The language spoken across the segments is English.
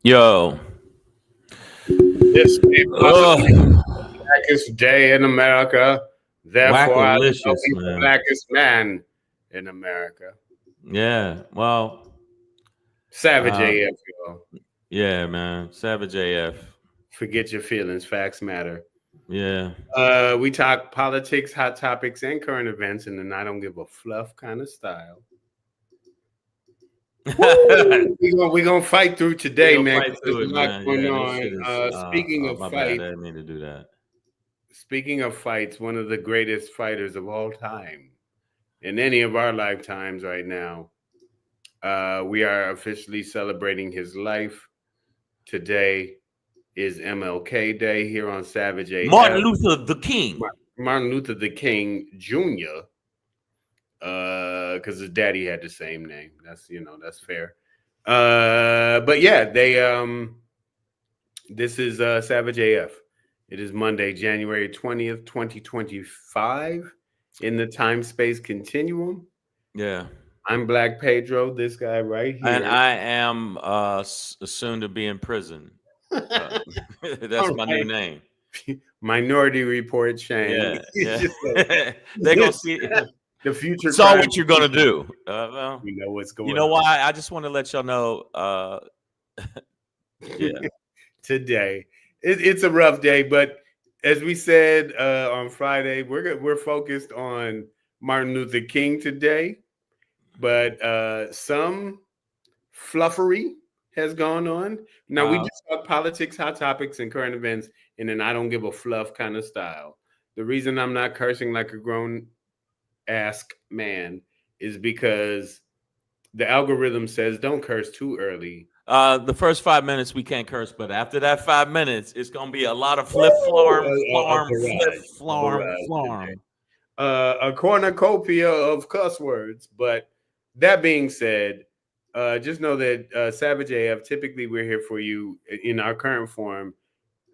Yo. This may possibly be the blackest day in America. Therefore, I shall Wackalicious, be the man. blackest man in America. Yeah. Well, Savage AF, y'all. yeah, man. Savage AF. Forget your feelings. Facts matter. Yeah. We talk politics, hot topics, and current events in an I don't give a fluff kind of style. We're gonna fight through today, man. There's a lot going on. Speaking of my fight, bad. I didn't mean to do that. speaking of fights, one of the greatest fighters of all time in any of our lifetimes right now. We are officially celebrating his life. Today is MLK Day here on Savage AF. Martin Luther the King. Martin Luther the King Jr. Because his daddy had the same name. That's fair. But yeah, this is Savage AF. It is Monday, January 20th, 2025 in the time-space continuum. Yeah. I'm Black Pedro, this guy right here. And I am soon to be in prison. That's my new name. Minority Report Shane. Yeah. They're going to see the future. It's all what you're going to do. Well, you know what's going on. You know why? I just want to let y'all know. Yeah. Today. It's a rough day, but as we said on Friday, we're focused on Martin Luther King today. But some fluffery has gone on. Now, we just talk politics, hot topics, and current events in an I don't give a fluff kind of style. The reason I'm not cursing like a grown-ass man is because the algorithm says don't curse too early. The first 5 minutes we can't curse, but after that 5 minutes, it's going to be a lot of flip, flarm. A cornucopia of cuss words, but that being said, just know that Savage AF, typically we're here for you in our current form,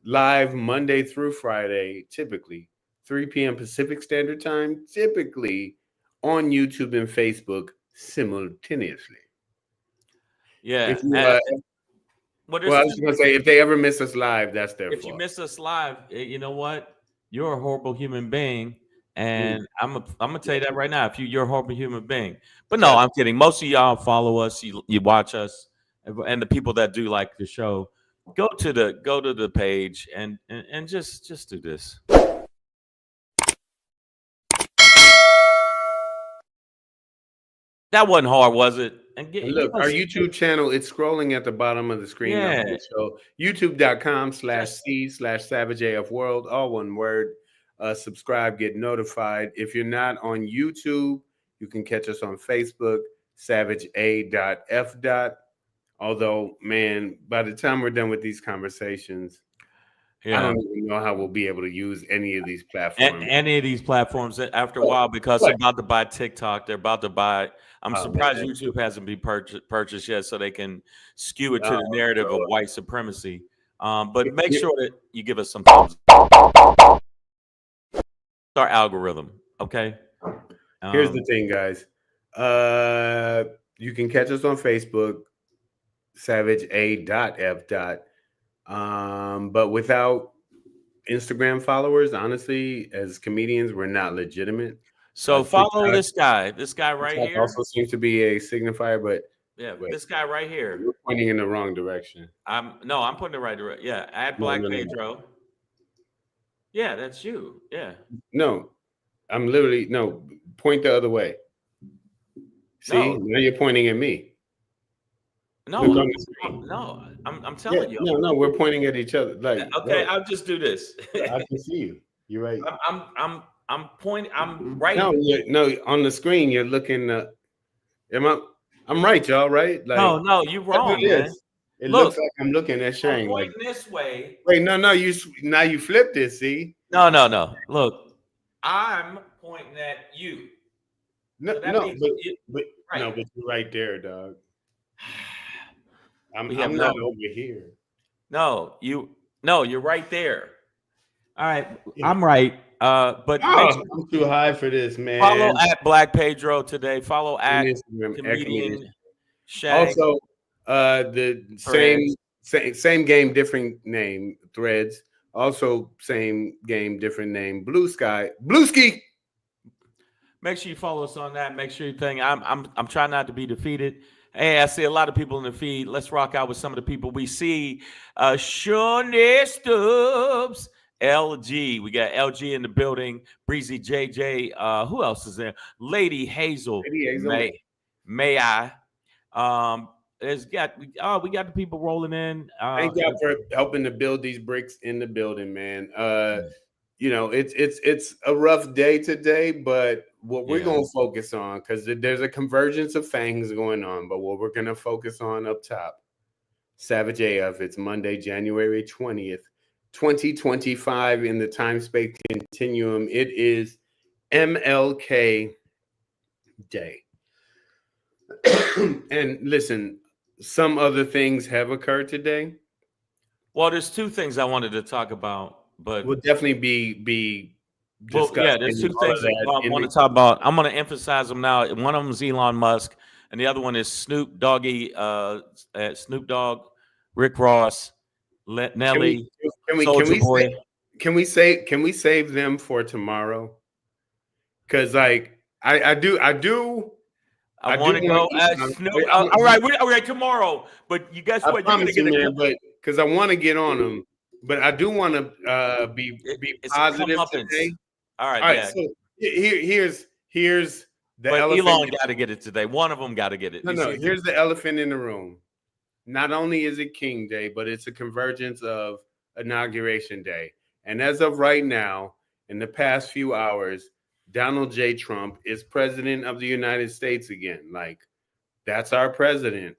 live Monday through Friday, typically 3 p.m. Pacific Standard Time, typically on YouTube and Facebook simultaneously. Yeah. I was going to say, if they ever miss us live, that's their fault. If you miss us live, you know what? You're a horrible human being. And I'm gonna tell you that right now. You're a horrible human being, but no, I'm kidding. Most of y'all follow us, you watch us, and the people that do like the show, go to the page and just do this. That wasn't hard, was it? And look, our YouTube channel, it's scrolling at the bottom of the screen. Yeah. So youtube.com/c/SavageAFWorld, all one word. Subscribe, get notified. If you're not on YouTube, you can catch us on Facebook, SavageA.F. Although, man, by the time we're done with these conversations, I don't even know how we'll be able to use any of these platforms. Any of these platforms after a while, because they're about to buy TikTok. They're about to buy. I'm surprised YouTube hasn't been purchased yet, so they can skew it to the narrative of white supremacy. But make sure that you give us some thumbs up. Our algorithm, okay? Here's the thing, guys. You can catch us on Facebook, SavageA.F. But without Instagram followers, honestly, as comedians, we're not legitimate. So follow this guy right here. Also seems to be a signifier, but this guy right here. You're pointing in the wrong direction. I'm pointing the right direction. Yeah, at Black Pedro. Yeah, that's you. Yeah. No, I'm literally point the other way. See, now you're pointing at me. No, I'm telling you. No, we're pointing at each other. Like, okay, I'll just do this. I can see you. You're right. I'm pointing. I'm right. No, on the screen you're looking. I'm right, y'all. Right? Like, no, you're wrong, man. It Look, looks like I'm looking at I'm Shane. Like, pointing this way. wait, no, now you flipped it. See, No. Look, I'm pointing at you. no, So that no, means but right. no, but you're right there, dog. We have I'm not no. over here. No, no, you're right there. All right, Yeah. I'm right. But make Oh, sure I'm too high for this, follow man. at Black Pedro today. Follow On at Instagram, exclamation. comedian Shang Also, the Perez. same game, different name. Threads. Also, same game, different name. Blue Sky, Blue Ski. Make sure you follow us on that. Make sure you think I'm trying not to be defeated. Hey, I see a lot of people in the feed. Let's rock out with some of the people we see. Shawnee Stubbs, LG. We got LG in the building. Breezy JJ. Who else is there? Lady Hazel. Lady Hazel. May I? We got the people rolling in. Thank y'all for helping to build these bricks in the building, man. You know, it's a rough day today, but what we're gonna focus on, because there's a convergence of things going on, but what we're gonna focus on up top, Savage AF. It's Monday, January 20th, 2025 in the time space continuum. It is MLK Day. And listen, some other things have occurred today. Well, there's two things I wanted to talk about, but we'll definitely be well, yeah, there's two things I want to talk about. I'm going to emphasize them now. One of them is Elon Musk, and the other one is Snoop Dogg, Rick Ross, Nelly, Soulja Boy. Can we save them for tomorrow? Because like I want to go as Snoop. All right, tomorrow. But you guess what? You're gonna get man, but because I want to get on them, but I do want to be positive today. All right. Yeah. So here's the elephant. Elon got to get it today. One of them got to get it. No. Here's the elephant in the room. Not only is it King Day, but it's a convergence of Inauguration Day. And as of right now, in the past few hours, Donald J. Trump is president of the United States again. Like, that's our president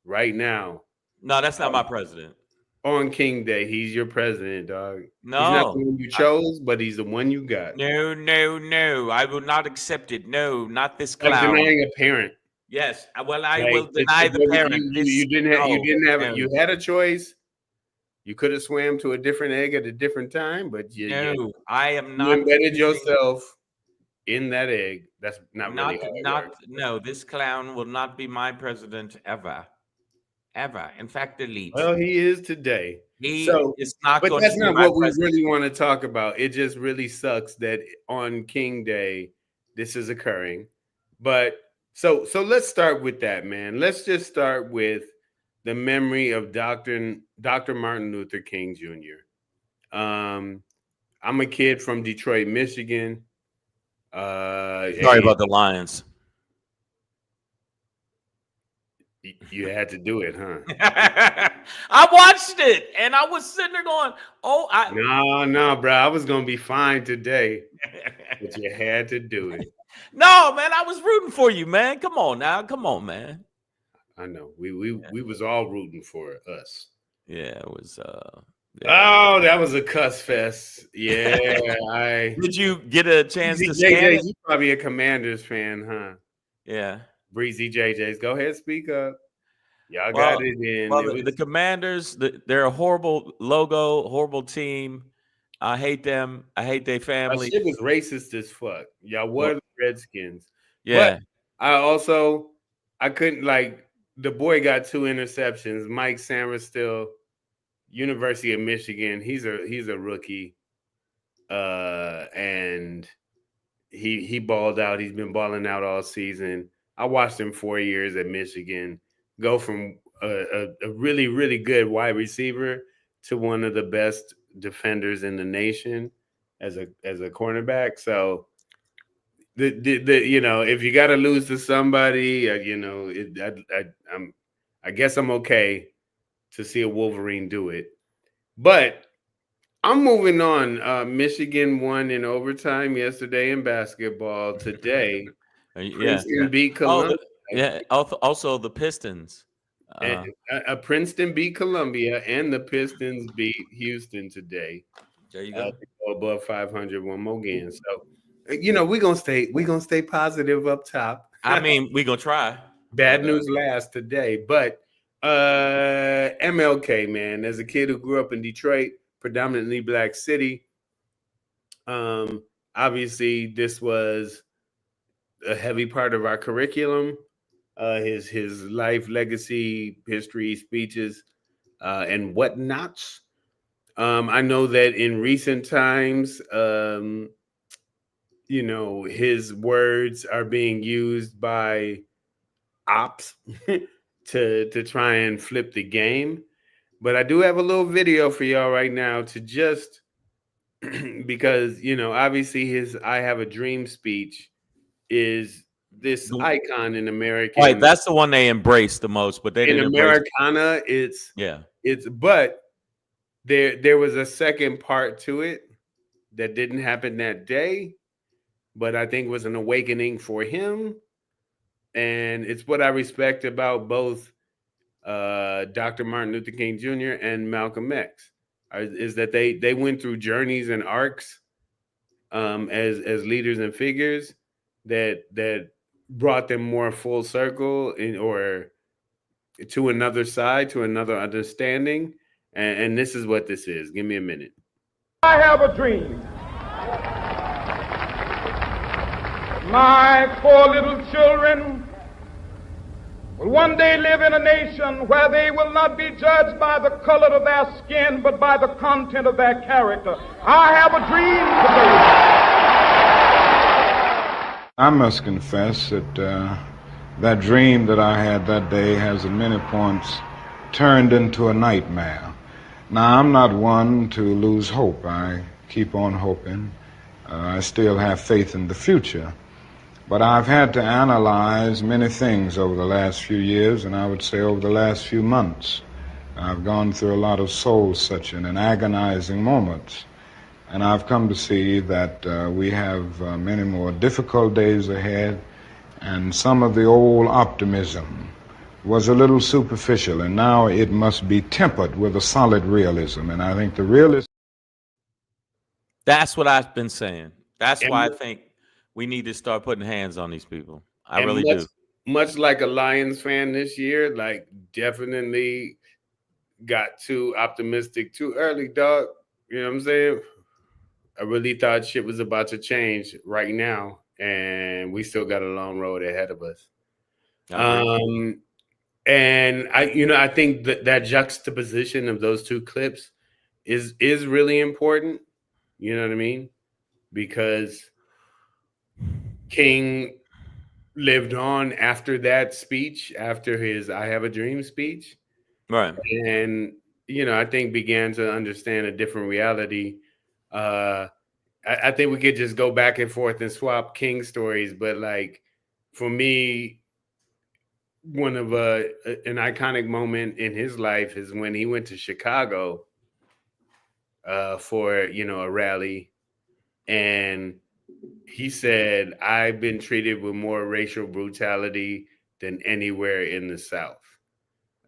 right now. No, that's not my president. On King Day, he's your president, dog. No. He's not the one you chose, but he's the one you got. No. I will not accept it. No, not this clown. Like denying a parent. Yes. Well, I will deny the parent. You had a choice. You could have swam to a different egg at a different time, but I am not. You embedded yourself in that egg. That's not really no, this clown will not be my president ever. In fact, delete. Well, he is today. It's not. But that's not what we really want to talk about. It just really sucks that on King Day this is occurring. But so let's start with that, man. Let's just start with the memory of Dr. Martin Luther King Jr. I'm a kid from Detroit, Michigan. Sorry about the Lions. You had to do it, huh? I watched it and I was sitting there going, No, bro. I was gonna be fine today, but you had to do it. No, man, I was rooting for you, man. Come on, man. I know. We was all rooting for us. Yeah, it was Oh, that was a cuss fest. Yeah. Did you get a chance to scan it? You probably a Commanders fan, huh? Yeah. Breezy JJ's. Go ahead, speak up. Y'all got it in. Well, the Commanders, they're a horrible logo, horrible team. I hate them. I hate their family. That shit was racist as fuck. Y'all were the Redskins. Yeah. But I couldn't, like, the boy got 2 interceptions. Mike Sainristil, University of Michigan. He's a rookie. And he balled out. He's been balling out all season. I watched him 4 years at Michigan go from a really, really good wide receiver to one of the best defenders in the nation as a cornerback. So if you got to lose to somebody, I guess I'm okay to see a Wolverine do it. But I'm moving on. Michigan won in overtime yesterday in basketball. Today, Princeton beat Columbia. Also the Pistons. And, Princeton beat Columbia, and the Pistons beat Houston today. There you go. To go above 500 one more game. So, we're gonna stay positive up top. I mean, we're gonna try. Bad news last today, but MLK, man, as a kid who grew up in Detroit, predominantly black city, obviously this was a heavy part of our curriculum. His life, legacy, history, speeches, and whatnots. I know that in recent times, his words are being used by ops to try and flip the game. But I do have a little video for y'all right now to just because obviously his "I Have a Dream" speech is this icon in American. Right, that's the one they embraced the most, but they in didn't Americana. It's but there was a second part to it that didn't happen that day, but I think was an awakening for him, and it's what I respect about both Dr. Martin Luther King Jr. and Malcolm X, is that they went through journeys and arcs as leaders and figures that brought them more full circle or to another side, to another understanding. And this is what this is. Give me a minute. I have a dream. My poor little children will one day live in a nation where they will not be judged by the color of their skin, but by the content of their character. I have a dream today. I must confess that that dream that I had that day has at many points turned into a nightmare. Now, I'm not one to lose hope. I keep on hoping. I still have faith in the future. But I've had to analyze many things over the last few years, and I would say over the last few months. I've gone through a lot of soul-searching and agonizing moments. And I've come to see that we have many more difficult days ahead, and some of the old optimism was a little superficial, and now it must be tempered with a solid realism. And I think the realism... That's what I've been saying. That's why I think we need to start putting hands on these people. I really do. Much like a Lions fan this year, like definitely got too optimistic too early, dog. You know what I'm saying? I really thought shit was about to change right now, and we still got a long road ahead of us. And I think that juxtaposition of those two clips is really important. You know what I mean? Because King lived on after that speech, after his "I Have a Dream" speech, right? And I think began to understand a different reality. I think we could just go back and forth and swap King stories, but like for me, one of an iconic moment in his life is when he went to Chicago for a rally, and he said, "I've been treated with more racial brutality than anywhere in the South."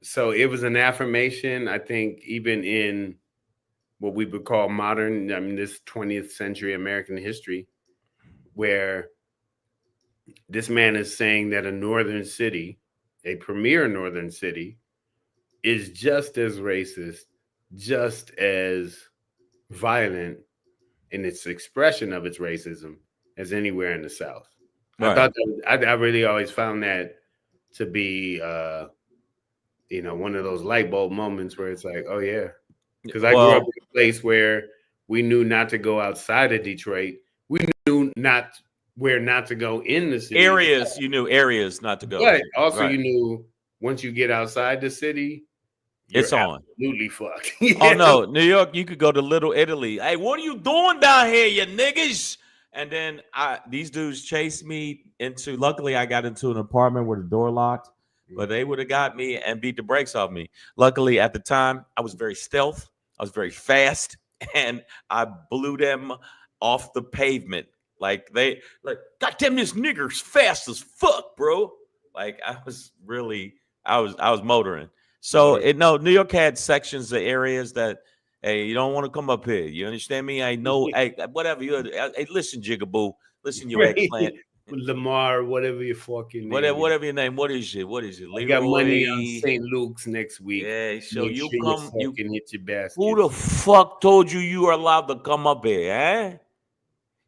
So it was an affirmation, I think, even in what we would call modern, this 20th century American history, where this man is saying that a northern city, a premier northern city, is just as racist, just as violent in its expression of its racism as anywhere in the South. Right. I really always found that to be, one of those light bulb moments where it's like, oh yeah. Because I grew up in a place where we knew not to go outside of Detroit. We knew where not to go in the city. You knew areas not to go. But also you knew once you get outside the city, it's on. Absolutely fucked. Oh no, New York, you could go to Little Italy. Hey, what are you doing down here, you niggas? And then these dudes chased me into. Luckily, I got into an apartment where the door locked, but they would have got me and beat the brakes off me. Luckily, at the time, I was very stealth. I was very fast, and I blew them off the pavement. God damn, this nigger's fast as fuck, bro. Like I I was motoring. So New York had sections of areas that, hey, you don't want to come up here. You understand me? I know. Hey, whatever you. Hey, listen, Jigaboo. Listen, you eggplant. Lamar, whatever your fucking name. Whatever your name. What is it? I got money on St. Luke's next week. Yeah, so Make you sure come. You can hit your basket. Who the fuck told you are allowed to come up here? Eh?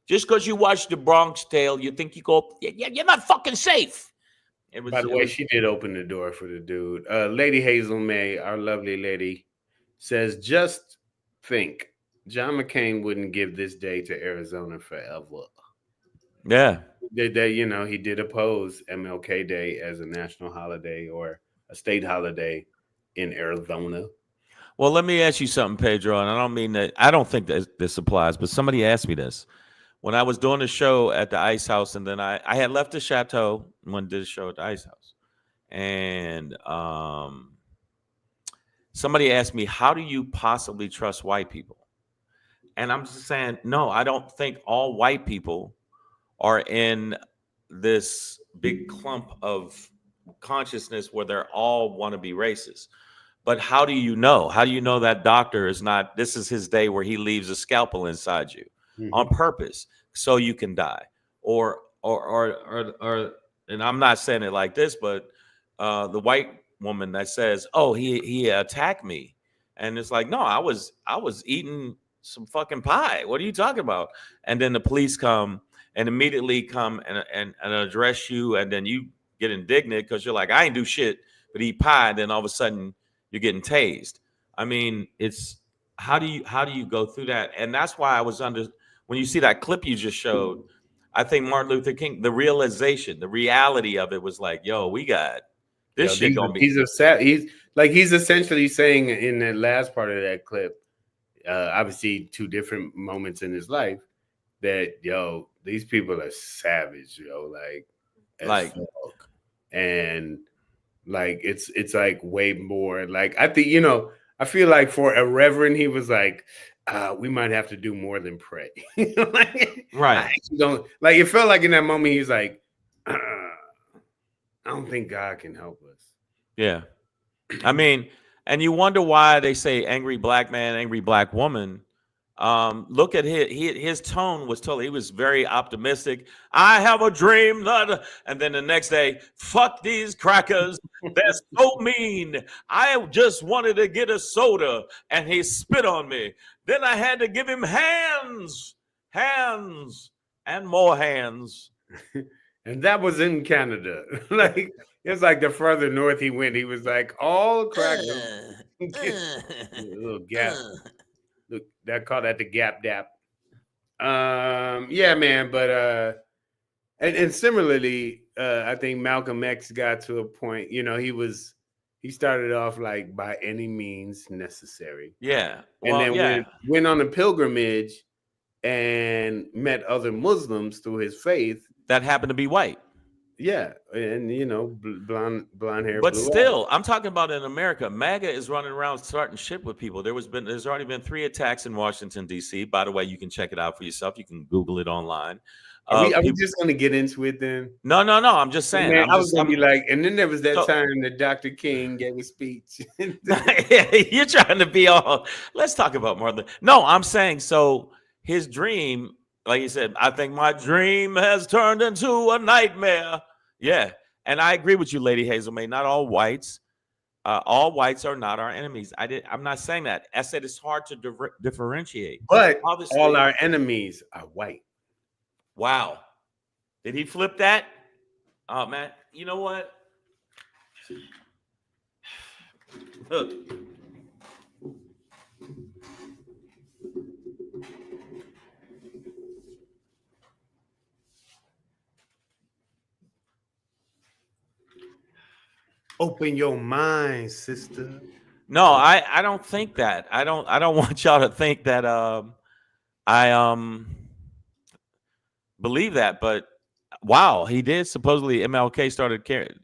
Just because you watch The Bronx Tale, you think you go? You're not fucking safe. By the way, she did open the door for the dude. Lady Hazel May, our lovely lady, says, just think, John McCain wouldn't give this day to Arizona forever. Yeah. That he did oppose MLK Day as a national holiday or a state holiday in Arizona. Well, let me ask you something, Pedro, and I don't think that this applies, but somebody asked me this. When I was doing the show at the Ice House, and then I had left the chateau when I did a show at the Ice House. And somebody asked me, how do you possibly trust white people? And I'm just saying, no, I don't think all white people are in this big clump of consciousness where they're all want to be racist. But how do you know? How do you know that doctor is not, this is his day where he leaves a scalpel inside you on purpose so you can die? Or and I'm not saying it like this, but the white woman that says, oh, he attacked me. And it's like, no, I was eating some fucking pie. What are you talking about? And then the police come and immediately come and address you. And then you get indignant because you're like, I ain't do shit but eat pie. And then all of a sudden you're getting tased. I mean, it's how do you go through that? And that's why I was when you see that clip you just showed, I think Martin Luther King, the realization, the reality of it was like, yo, we got this shit gonna be. He's essentially saying in the last part of that clip, obviously 2 different moments in his life, that yo, these people are savage, yo, like fuck. And like it's like way more like I think I feel like for a reverend he was like we might have to do more than pray. Right. Don't like it felt like in that moment he's like I don't think God can help us. Yeah. I mean, and you wonder why they say angry black man, angry black woman. Look at his tone was totally, he was very optimistic. I have a dream and then the next day, fuck these crackers. They're so mean. I just wanted to get a soda and he spit on me. Then I had to give him hands and more hands. And that was in Canada. Like it's like the further north he went, he was like all crackers. A little gap. Look, that called that the gap dap. Yeah, man. But and similarly, I think Malcolm X got to a point. He started off like by any means necessary. Yeah, and then went on a pilgrimage and met other Muslims through his faith that happened to be white. Yeah, and blonde hair. But still, I'm talking about in America. MAGA is running around starting shit with people. There's already been 3 attacks in Washington D.C. By the way, you can check it out for yourself. You can Google it online. Are we just going to get into it then? No. I'm just saying. Man, I was going to be like, and then there was that time that Dr. King gave a speech. You're trying to be all. Let's talk about Martin. No, I'm saying so. His dream, like you said, I think my dream has turned into a nightmare. Yeah, and I agree with you, Lady Hazel May. Not all whites. All whites are not our enemies. I'm not saying that. I said it's hard to differentiate. But obviously, all our enemies are white. Wow. Did he flip that? Oh, man. You know what? Look. Open your mind, sister. No, I don't think that. I don't want y'all to think that I believe that, but wow, he did supposedly MLK started to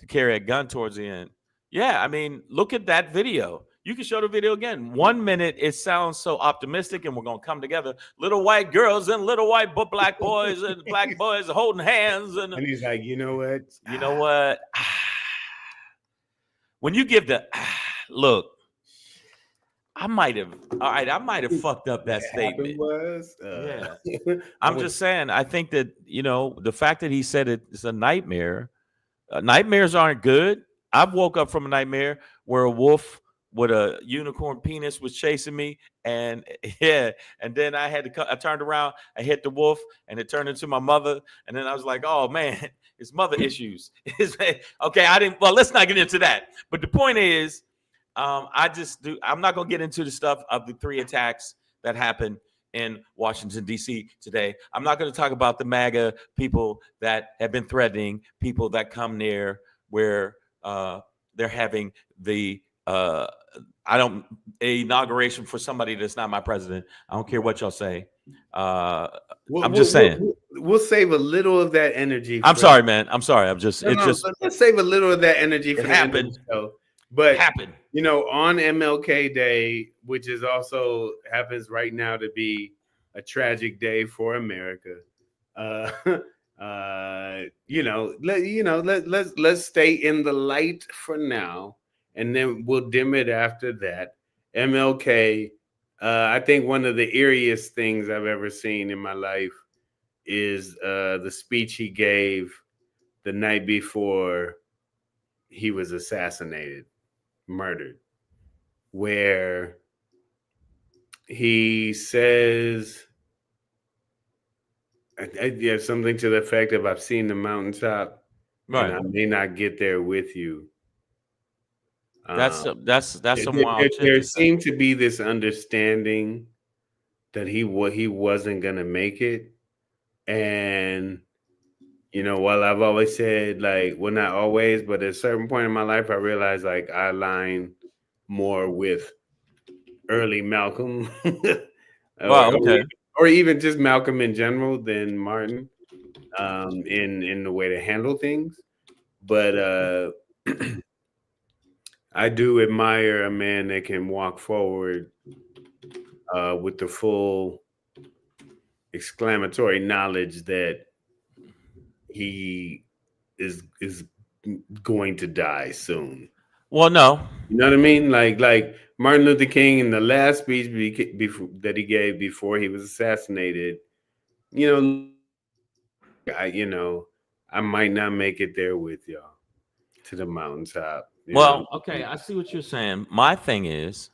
carry a gun towards the end. Yeah, I mean, look at that video. You can show the video again. 1 minute, it sounds so optimistic, and we're gonna come together. Little white girls and little white black boys and black boys holding hands, and he's like, you know what? You know what? when you give the look, I might have fucked up that statement. Was, Yeah. I'm just saying, I think that, the fact that he said it's a nightmare, nightmares aren't good. I've woke up from a nightmare where a wolf with a unicorn penis was chasing me, and and then I turned around, I hit the wolf, and it turned into my mother, and then I was like, oh man, it's mother issues. Okay, well, let's not get into that. But the point is, I'm not gonna get into the stuff of the 3 attacks that happened in Washington, D.C. today. I'm not going to talk about the MAGA people that have been threatening people that come near where they're having the inauguration for somebody that's not my president. I don't care what y'all say. I'm just saying. We'll save a little of that energy. I'm sorry, man. I'm sorry. Let's save a little of that energy for it happened. The show. But happened. On MLK Day, which is also happens right now to be a tragic day for America. Let's stay in the light for now, and then we'll dim it after that. MLK, I think one of the eeriest things I've ever seen in my life is the speech he gave the night before he was murdered, where he says something to the effect of, I've seen the mountaintop, right, and I may not get there with you. That's some wild shit. There seemed to be this understanding that he wasn't gonna make it, and while I've always said, not always, but at a certain point in my life, I realized I align more with early Malcolm, or even just Malcolm in general than Martin, in the way to handle things. But I do admire a man that can walk forward with the full exclamatory knowledge that he is going to die soon. Well, no, you know what I mean. Like Martin Luther King in the last speech that he gave before he was assassinated. I might not make it there with y'all to the mountaintop. Okay, I see what you're saying. My thing is,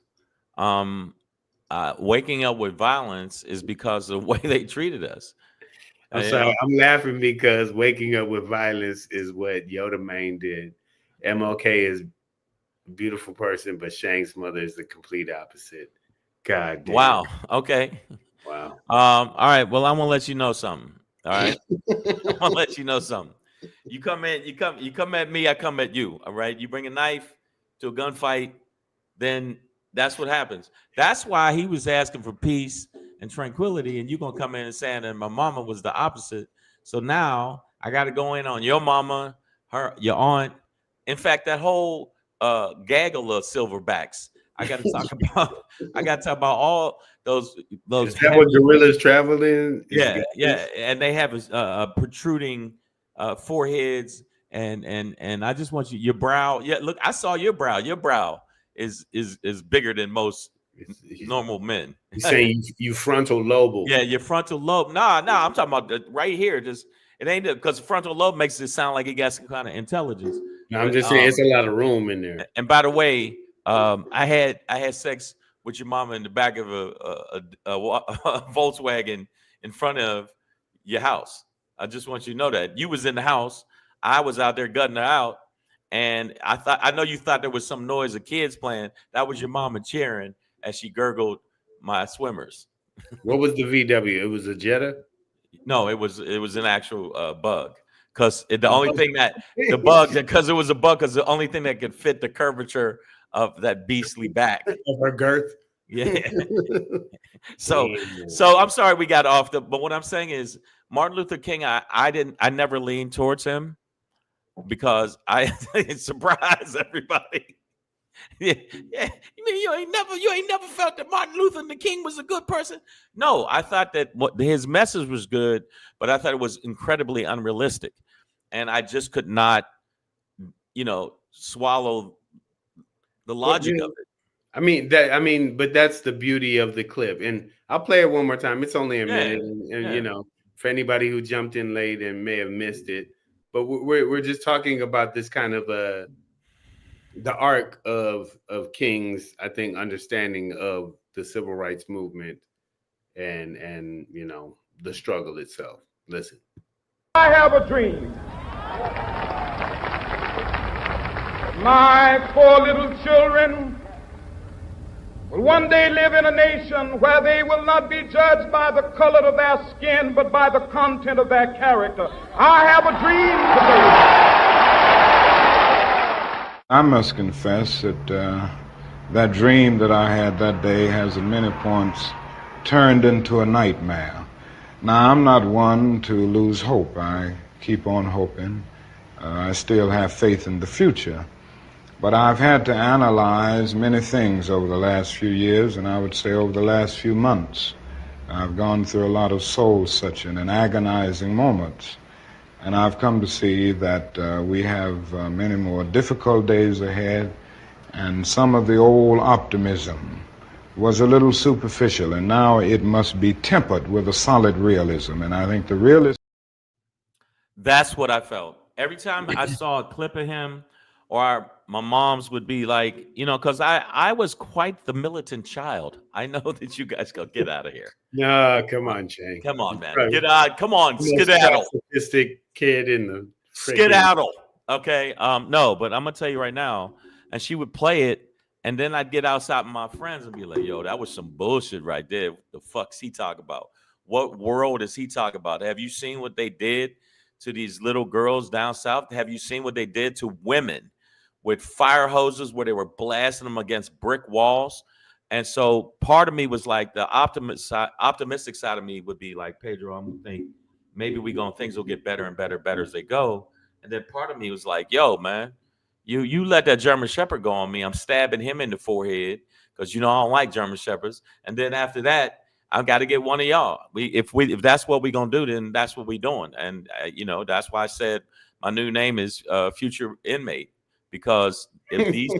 waking up with violence is because of the way they treated us. I'm laughing because waking up with violence is what Yoda Main did. MLK is a beautiful person, but Shank's mother is the complete opposite. God damn. Wow. Okay. Wow. All right. Well, I'm gonna let you know something. All right. I'm gonna let you know something. You come at me, I come at you. All right. You bring a knife to a gunfight, then that's what happens. That's why he was asking for peace and tranquility, and you're gonna come in and saying that my mama was the opposite. So now I got to go in on your mama, your aunt. In fact, that whole gaggle of silverbacks. I got to talk about. I got to talk about all those. Is that what gorillas travel in? Yeah, and they have a protruding foreheads, and I just want your brow. Yeah, look, I saw your brow. Your brow is bigger than most normal men. You're saying you frontal lobe. Yeah, your frontal lobe. Nah, I'm talking about right here. Just it ain't because frontal lobe makes it sound like it got some kind of intelligence. No, I'm just saying it's a lot of room in there. And by the way, I had sex with your mama in the back of a Volkswagen in front of your house. I just want you to know that you was in the house. I was out there gutting her out, and I know you thought there was some noise of kids playing. That was your mama cheering as she gurgled my swimmers. What was the VW? It was a Jetta? No, it was an actual bug. Because the only thing that the bug, because it was a bug, because the only thing that could fit the curvature of that beastly back of her girth. Yeah. So I'm sorry we got off but what I'm saying is Martin Luther King, I never leaned towards him because I surprise everybody. Yeah. You mean you ain't never felt that Martin Luther King was a good person? No, I thought that his message was good, but I thought it was incredibly unrealistic, and I just could not, swallow The But logic of it. but that's the beauty of the clip. And I'll play it one more time. It's only a Yeah, minute, and yeah. you know, for anybody who jumped in late and may have missed it, but we're just talking about this kind of the arc of King's, I think, understanding of the civil rights movement and you know the struggle itself. Listen. I have a dream. My 4 little children will one day live in a nation where they will not be judged by the color of their skin, but by the content of their character. I have a dream today. I must confess that that dream that I had that day has at many points turned into a nightmare. Now, I'm not one to lose hope. I keep on hoping. I still have faith in the future. But I've had to analyze many things over the last few years, and I would say over the last few months. I've gone through a lot of soul-searching and agonizing moments, and I've come to see that we have many more difficult days ahead, and some of the old optimism was a little superficial, and now it must be tempered with a solid realism. And I think the realism... That's what I felt. Every time I saw a clip of him, or my mom's would be like, you know, because I was quite the militant child. I know that you guys go get out of here. No, come on, Shane. Come on, man. Right. Get out. Come on, Most skedaddle. pacifistic kid in the Skedaddle. Okay. No, but I'm gonna tell you right now. And she would play it, and then I'd get outside with my friends and be like, yo, that was some bullshit right there. What the fuck's he talking about? What world is he talking about? Have you seen what they did to these little girls down south? Have you seen what they did to women with fire hoses where they were blasting them against brick walls? And so part of me was like, the optimistic side of me would be like, Pedro, I'm gonna think maybe things will get better and better as they go. And then part of me was like, yo, man, you let that German Shepherd go on me. I'm stabbing him in the forehead because you know I don't like German Shepherds. And then after that, I've got to get one of y'all. If that's what we're gonna do, then that's what we're doing. And you know, that's why I said my new name is Future Inmate, because if these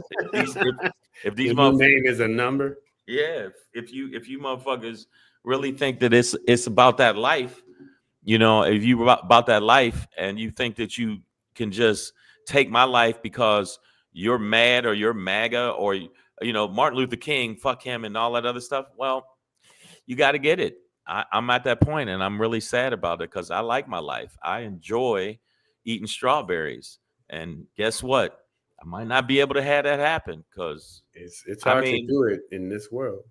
new name is a number. Yeah, if you motherfuckers really think that it's about that life, you know, if you about that life and you think that you can just take my life because you're mad or you're MAGA or, you know, Martin Luther King, fuck him and all that other stuff. Well, you got to get it. I'm at that point and I'm really sad about it because I like my life. I enjoy eating strawberries. And guess what? I might not be able to have that happen because it's hard to do it in this world.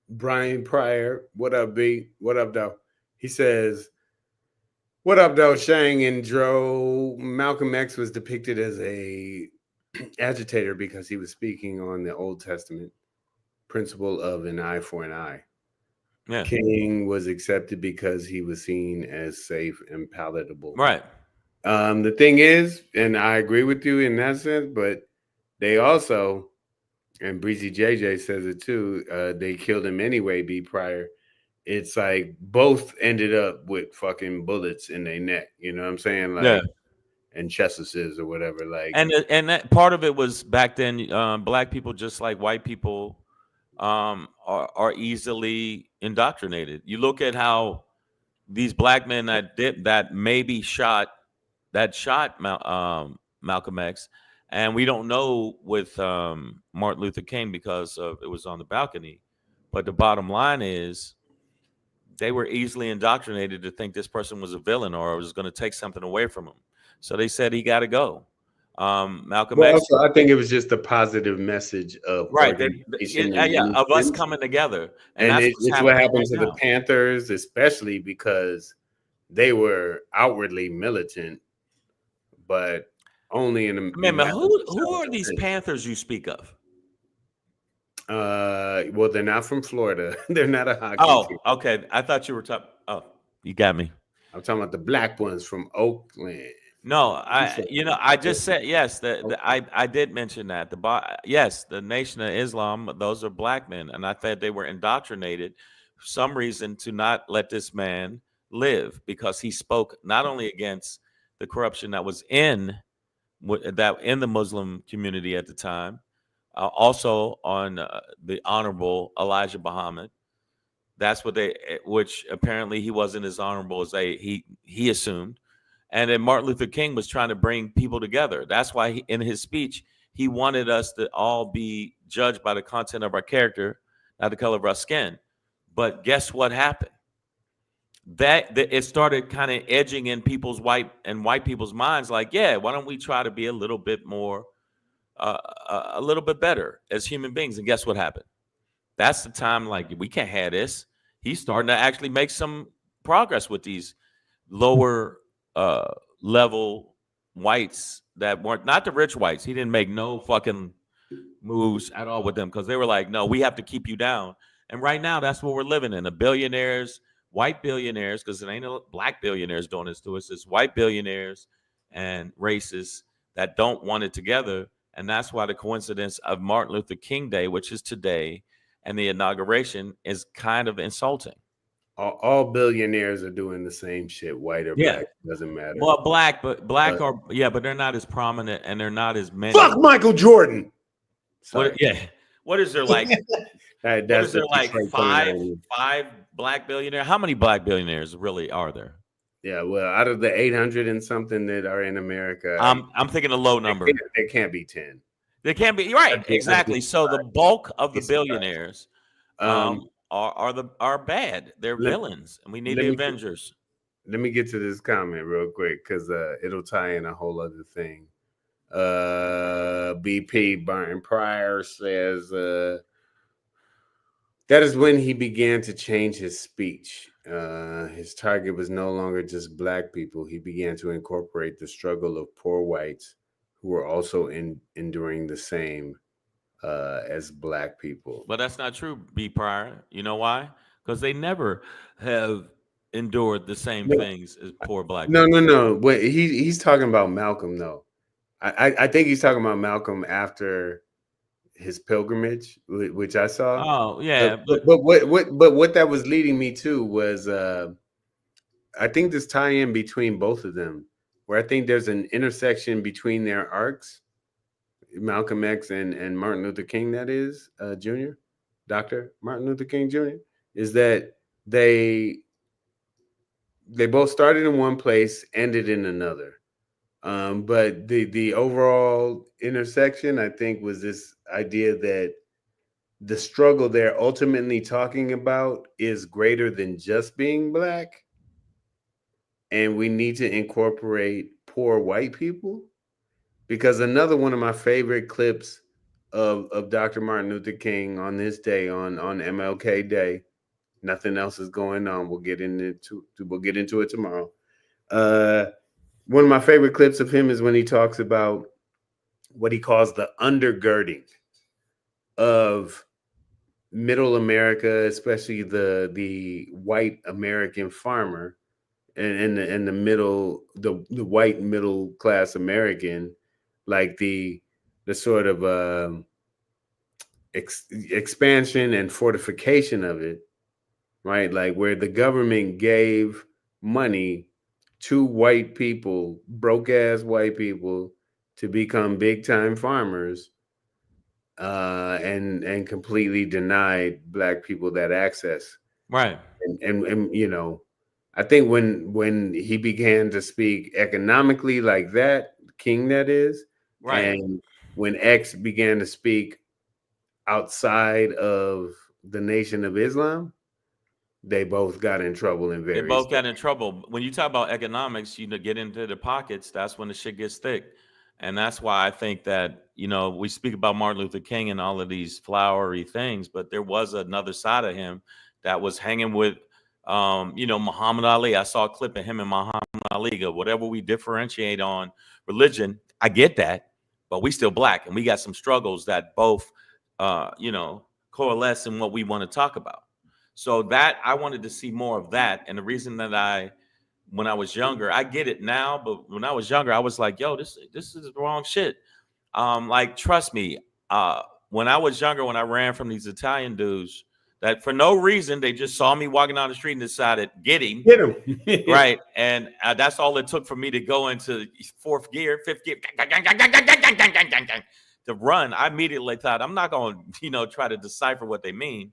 Brian Pryor, what up, B? What up, though? He says, what up, though, Shang and Dro? Malcolm X was depicted as a agitator because he was speaking on the Old Testament principle of an eye for an eye. Yeah. King was accepted because he was seen as safe and palatable. Right. The thing is, and I agree with you in that sense, but they also, and Breezy JJ says it too, they killed him anyway, B. Pryor. It's like both ended up with fucking bullets in their neck. You know what I'm saying? Like, yeah. And chesses or whatever. Like, and that part of it was back then. Black people, just like white people, are easily indoctrinated. You look at how these black men that maybe shot Malcolm X, and we don't know with Martin Luther King because it was on the balcony. But the bottom line is, they were easily indoctrinated to think this person was a villain or was going to take something away from him. So they said he got to go. Malcolm X. Also, I think it was just a positive message of of us coming together. And it's what happened to the Panthers, especially because they were outwardly militant, but only in the. Man, who are these Panthers you speak of? Well, they're not from Florida. They're not a hockey team. Okay. I thought you were talking. Oh, you got me. I'm talking about the black ones from Oakland. No, I just said yes. I did mention that yes, the Nation of Islam. Those are black men, and I thought they were indoctrinated for some reason to not let this man live because he spoke not only against the corruption that was in that in the Muslim community at the time. Also on the Honorable Elijah Muhammad. That's what which apparently he wasn't as honorable as he assumed. And then Martin Luther King was trying to bring people together. That's why in his speech, he wanted us to all be judged by the content of our character, not the color of our skin. But guess what happened? That it started kind of edging in white people's minds, like, yeah, why don't we try to be a little bit more, a little bit better as human beings? And guess what happened? That's the time, like, we can't have this. He's starting to actually make some progress with these lower level whites that weren't, not the rich whites. He didn't make no fucking moves at all with them because they were like, no, we have to keep you down. And right now, that's what we're living in. The billionaires, white billionaires, because it ain't black billionaires doing this to us. It's white billionaires and racists that don't want it together. And that's why the coincidence of Martin Luther King Day, which is today, and the inauguration is kind of insulting. All billionaires are doing the same shit, white or black, doesn't matter. Well, but they're not as prominent and they're not as many. Fuck Michael Jordan. What is there like? That's like five black billionaires? How many black billionaires really are there? Yeah, well, out of the 800 and something that are in America, I'm thinking a low number. There can't be 10. There can't be, right? Exactly. So the bulk of the billionaires are bad. They're villains, and we need the Avengers. Let me get to this comment real quick because it'll tie in a whole other thing. BP Barton Pryor says that is when he began to change his speech. His target was no longer just black people. He began to incorporate the struggle of poor whites who were also enduring the same as black people. But that's not true, B. Pryor. You know why? Because they never have endured the same things as poor black people. No. Wait, he's talking about Malcolm, though. I think he's talking about Malcolm after his pilgrimage, which I saw. Oh, yeah. But what that was leading me to was I think this tie-in between both of them, where I think there's an intersection between their arcs, Malcolm X and Martin Luther King, that is, Jr., Dr. Martin Luther King Jr., is that they both started in one place, ended in another. But the overall intersection, I think, was this idea that the struggle they're ultimately talking about is greater than just being black. And we need to incorporate poor white people. Because another one of my favorite clips of Dr. Martin Luther King on this day, on MLK Day, nothing else is going on. We'll get into it tomorrow. One of my favorite clips of him is when he talks about what he calls the undergirding of middle America, especially the white American farmer and the middle, the white middle class American, like the sort of expansion and fortification of it, right? Like where the government gave money to white people, broke ass white people, to become big time farmers, and completely denied black people that access. Right. And you know, I think when he began to speak economically like that, King that is, right, and when X began to speak outside of the Nation of Islam, they both got in trouble They both got in trouble. When you talk about economics, you get into the pockets, that's when the shit gets thick. And that's why I think that, you know, we speak about Martin Luther King and all of these flowery things, but there was another side of him that was hanging with, you know, Muhammad Ali. I saw a clip of him and Muhammad Ali. Whatever we differentiate on religion, I get that, but we still black and we got some struggles that both, you know, coalesce in what we want to talk about. So that I wanted to see more of that. And the reason that when I was younger, I get it now, but when I was younger, I was like, yo, this is the wrong shit. Like, trust me, when I was younger, when I ran from these Italian dudes that for no reason they just saw me walking down the street and decided get him. Right, and that's all it took for me to go into fourth gear, fifth gear, to run. I immediately thought I'm not going to, try to decipher what they mean.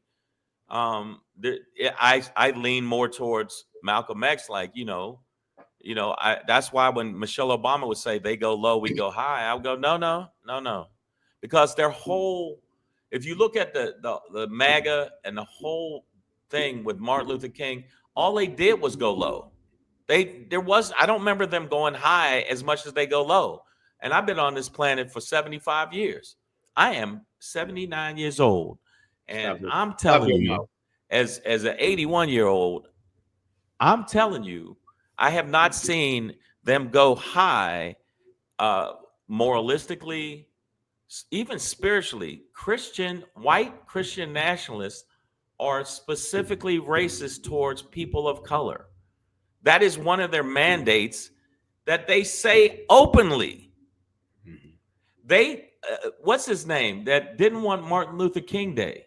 I lean more towards Malcolm X, like that's why when Michelle Obama would say they go low, we go high, I would go no, because their whole, if you look at the MAGA and the whole thing with Martin Luther King, all they did was go low. I don't remember them going high as much as they go low. And I've been on this planet for 75 years. I am 79 years old. And I'm telling you, as an 81-year-old, I'm telling you, I have not seen them go high moralistically, even spiritually. White Christian nationalists are specifically racist towards people of color. That is one of their mandates that they say openly. They, what's his name, that didn't want Martin Luther King Day?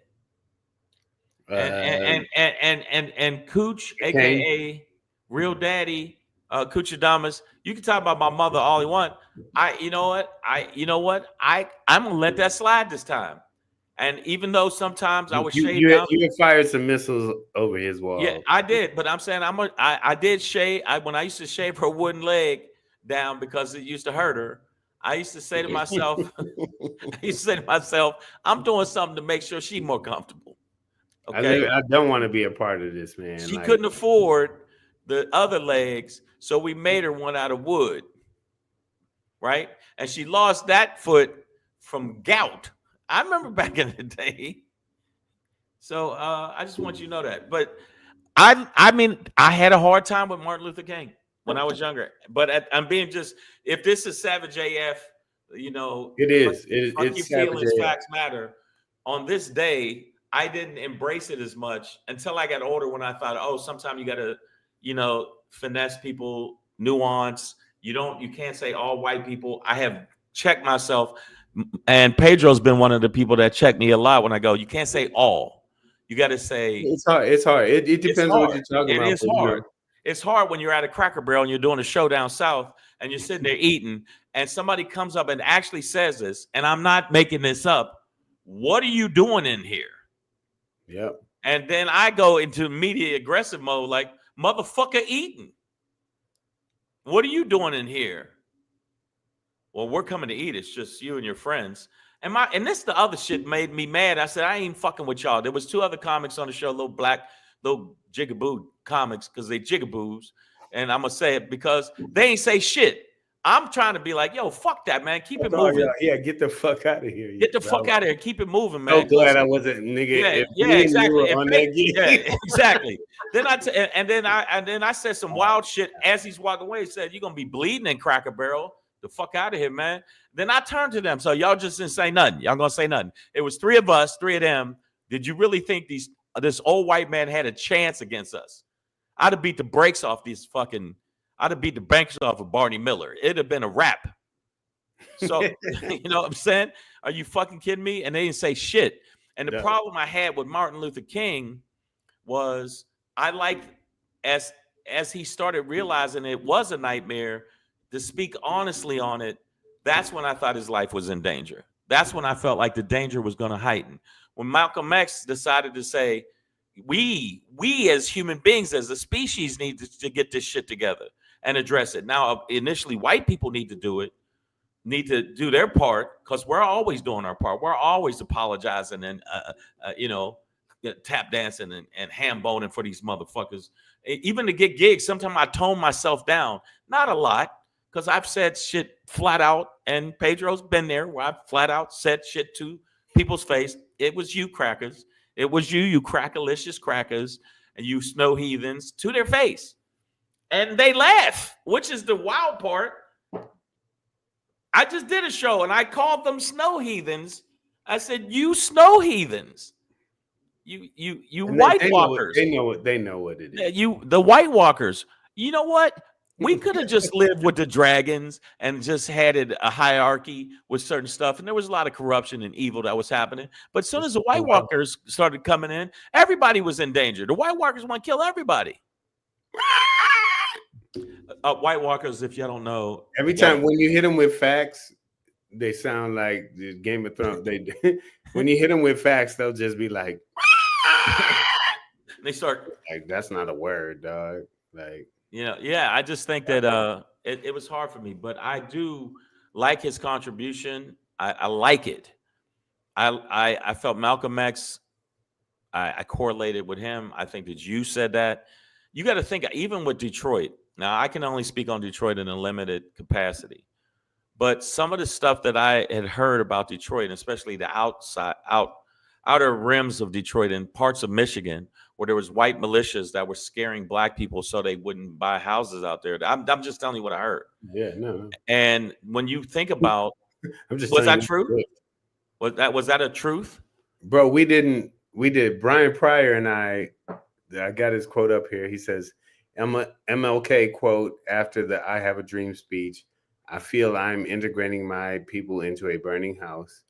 And Cooch, aka Real Daddy, Coochadamas. You can talk about my mother all you want. I'm gonna let that slide this time. And even though sometimes I was shade down, you had fired some missiles over his wall. Yeah, I did. But I'm saying I did shave. When I used to shave her wooden leg down because it used to hurt her, I used to say to myself, I'm doing something to make sure she's more comfortable. Okay, I don't want to be a part of this, man. She couldn't afford the other legs, so we made her one out of wood, right? And she lost that foot from gout. I remember back in the day. So I just want you to know that. But I mean, I had a hard time with Martin Luther King when I was younger. But I'm being just, if this is Savage AF, it is. It's feelings, facts matter. On this day, I didn't embrace it as much until I got older, when I thought, sometimes you got to, finesse people, nuance. You can't say all white people. I have checked myself, and Pedro's been one of the people that check me a lot when I go, you can't say all. You got to say. It's hard. It depends on what you're talking about. It is hard. It's hard when you're at a Cracker Barrel and you're doing a show down south and you're sitting there eating, and somebody comes up and actually says this, and I'm not making this up. What are you doing in here? Yep. And then I go into immediate aggressive mode, like, motherfucker eating. What are you doing in here? Well, we're coming to eat. It's just you and your friends. And this the other shit made me mad. I said, I ain't fucking with y'all. There was two other comics on the show, little jigaboo comics, because they jigaboos. And I'm going to say it because they ain't say shit. I'm trying to be like, yo, fuck that, man. Keep it moving. Yeah, get the fuck out of here. Get the fuck out of here. Keep it moving, man. So glad I wasn't, nigga. Yeah, exactly. Exactly. Then I said some wild shit as he's walking away. He said, you're gonna be bleeding in Cracker Barrel. The fuck out of here, man. Then I turned to them. So y'all just didn't say nothing. Y'all gonna say nothing. It was three of us, three of them. Did you really think this old white man had a chance against us? I'd have beat the brakes off I'd have beat the banks off of Barney Miller. It'd have been a wrap. So, you know what I'm saying? Are you fucking kidding me? And they didn't say shit. And the problem I had with Martin Luther King was I liked, as he started realizing it was a nightmare, to speak honestly on it. That's when I thought his life was in danger. That's when I felt like the danger was going to heighten. When Malcolm X decided to say, we as human beings, as a species, need to get this shit together and address it. Now, initially, white people need to do their part, because we're always doing our part. We're always apologizing and, tap dancing and ham boning for these motherfuckers. Even to get gigs, sometimes I tone myself down. Not a lot, because I've said shit flat out, and Pedro's been there where I've flat out said shit to people's face. It was you crackers. It was you crackalicious crackers, and you snow heathens, to their face. And they laugh, which is the wild part. I just did a show and I called them snow heathens. I said, you snow heathens. You White Walkers. They know what it is. The White Walkers. You know what? We could have just lived with the dragons and just had a hierarchy with certain stuff. And there was a lot of corruption and evil that was happening. But as soon as the White Walkers started coming in, everybody was in danger. The White Walkers want to kill everybody. White Walkers, if y'all don't know. Every time when you hit them with facts, they sound like the Game of Thrones. When you hit them with facts, they'll just be like, they start like, that's not a word, dog. Like, yeah, I just think that it was hard for me, but I do like his contribution. I like it. I felt Malcolm X, I correlated with him. I think that you said that. You got to think, even with Detroit. Now, I can only speak on Detroit in a limited capacity, but some of the stuff that I had heard about Detroit, and especially the outer rims of Detroit and parts of Michigan, where there was white militias that were scaring black people so they wouldn't buy houses out there. I'm just telling you what I heard. Yeah, no. And when you think about, was that true? Was that a truth? Bro, we did. Brian Pryor and I got his quote up here. He says, MLK quote after the I Have a Dream speech, I feel I'm integrating my people into a burning house.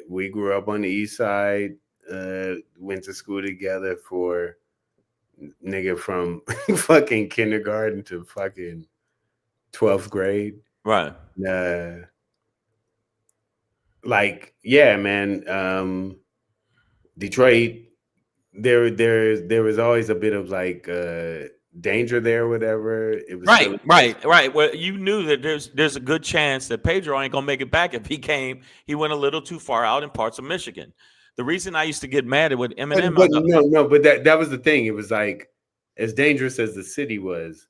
We grew up on the east side, went to school together for nigga from fucking kindergarten to fucking 12th grade. Right. Like, yeah, man. Detroit, there was always a bit of like danger there or whatever. It was right. Well, you knew that there's a good chance that Pedro ain't gonna make it back if he went a little too far out in parts of Michigan. The reason I used to get mad at with Eminem, but that was the thing. It was like, as dangerous as the city was,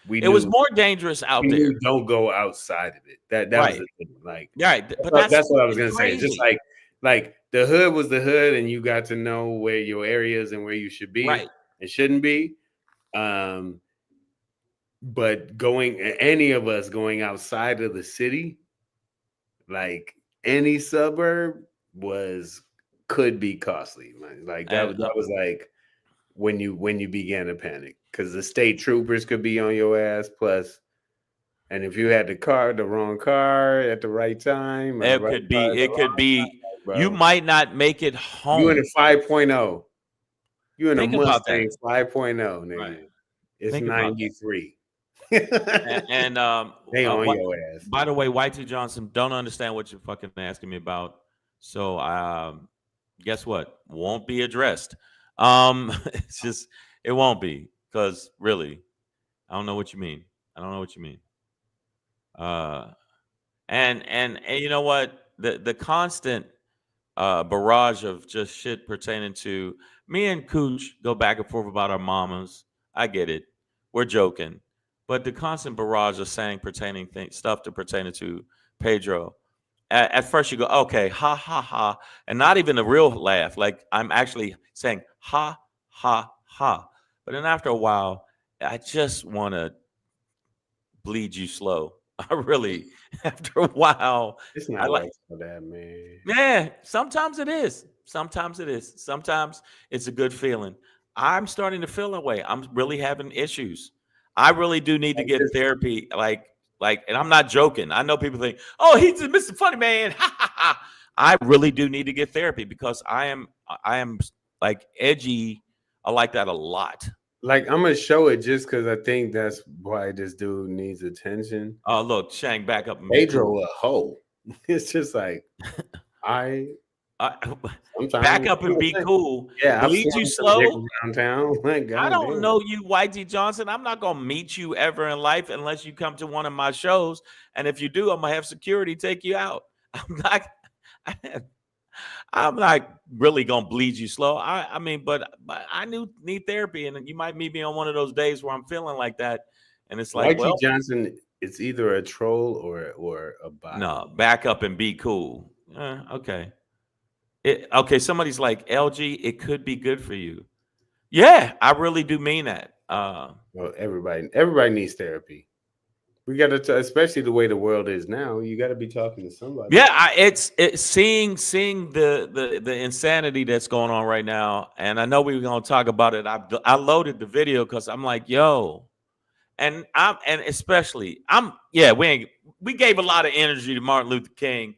it was more dangerous out there. Don't go outside of it. That was the thing. Like, right. But that's what I was gonna say. Just like the hood was the hood, and you got to know where your areas and where you should be and shouldn't be. But any of us going outside of the city, like any suburb, could be costly. Man. Like that was like when you began to panic, because the state troopers could be on your ass. Plus, and if you had the wrong car at the right time, it could be. Bro. You might not make it home. You in a 5.0. You in a Mustang 5.0, nigga. Right. It's 93. and they on your ass. By the way, Whitey Johnson, don't understand what you're fucking asking me about. So guess what? Won't be addressed. It's just, it won't be, because really, I don't know what you mean. And you know what? The constant barrage of just shit pertaining to me and Cooch go back and forth about our mamas. I get it. We're joking. But the constant barrage of saying stuff to pertaining to Pedro. At first you go, okay, ha, ha, ha. And not even a real laugh. Like, I'm actually saying ha, ha, ha. But then after a while, I just want to bleed you slow. I really, after a while, it's not like that, man. Yeah, sometimes it is. Sometimes it's a good feeling. I'm starting to feel that way. I'm really having issues. I really do need to get therapy. Like, and I'm not joking. I know people think, "Oh, he's a Mr. Funny Man." I really do need to get therapy, because I am like edgy. I like that a lot. Like, I'm gonna show it just because I think that's why this dude needs attention. Oh, look, Shang, back up. Pedro a hoe. It's just like back up and be cool. Yeah, bleed you slow. Downtown. I don't know you, Whitey Johnson. I'm not gonna meet you ever in life unless you come to one of my shows. And if you do, I'm gonna have security take you out. I'm not really gonna bleed you slow. I mean, but I need therapy, and you might meet me on one of those days where I'm feeling like that, and it's like, Whitey Johnson, it's either a troll or a bot. No, back up and be cool. Okay. Okay, somebody's like, LG, it could be good for you. Yeah, I really do mean that. Well, everybody needs therapy. We got to, especially the way the world is now. You got to be talking to somebody. Yeah, it's seeing the insanity that's going on right now, and I know we were going to talk about it. I loaded the video because I'm like, yo, and especially we gave a lot of energy to Martin Luther King.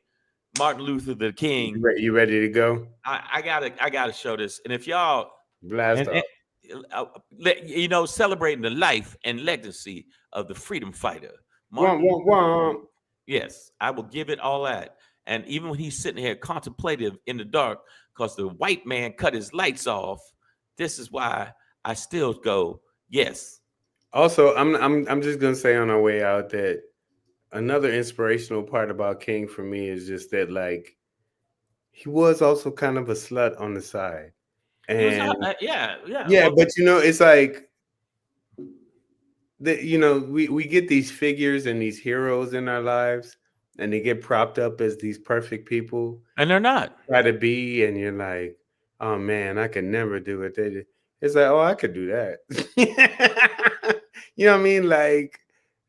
Martin Luther the King. You ready to go? I gotta show this. And if y'all Blast off. celebrating the life and legacy of the freedom fighter. Yes, I will give it all that. And even when he's sitting here contemplative in the dark, because the white man cut his lights off, this is why I still go, yes. Also, I'm just gonna say on our way out that another inspirational part about King for me is just that, like, he was also kind of a slut on the side. And yeah. But it's like that, we get these figures and these heroes in our lives, and they get propped up as these perfect people, and they're not. Try to be, and you're like, oh man, I could never do it. It's like, oh, I could do that. You know what I mean? Like,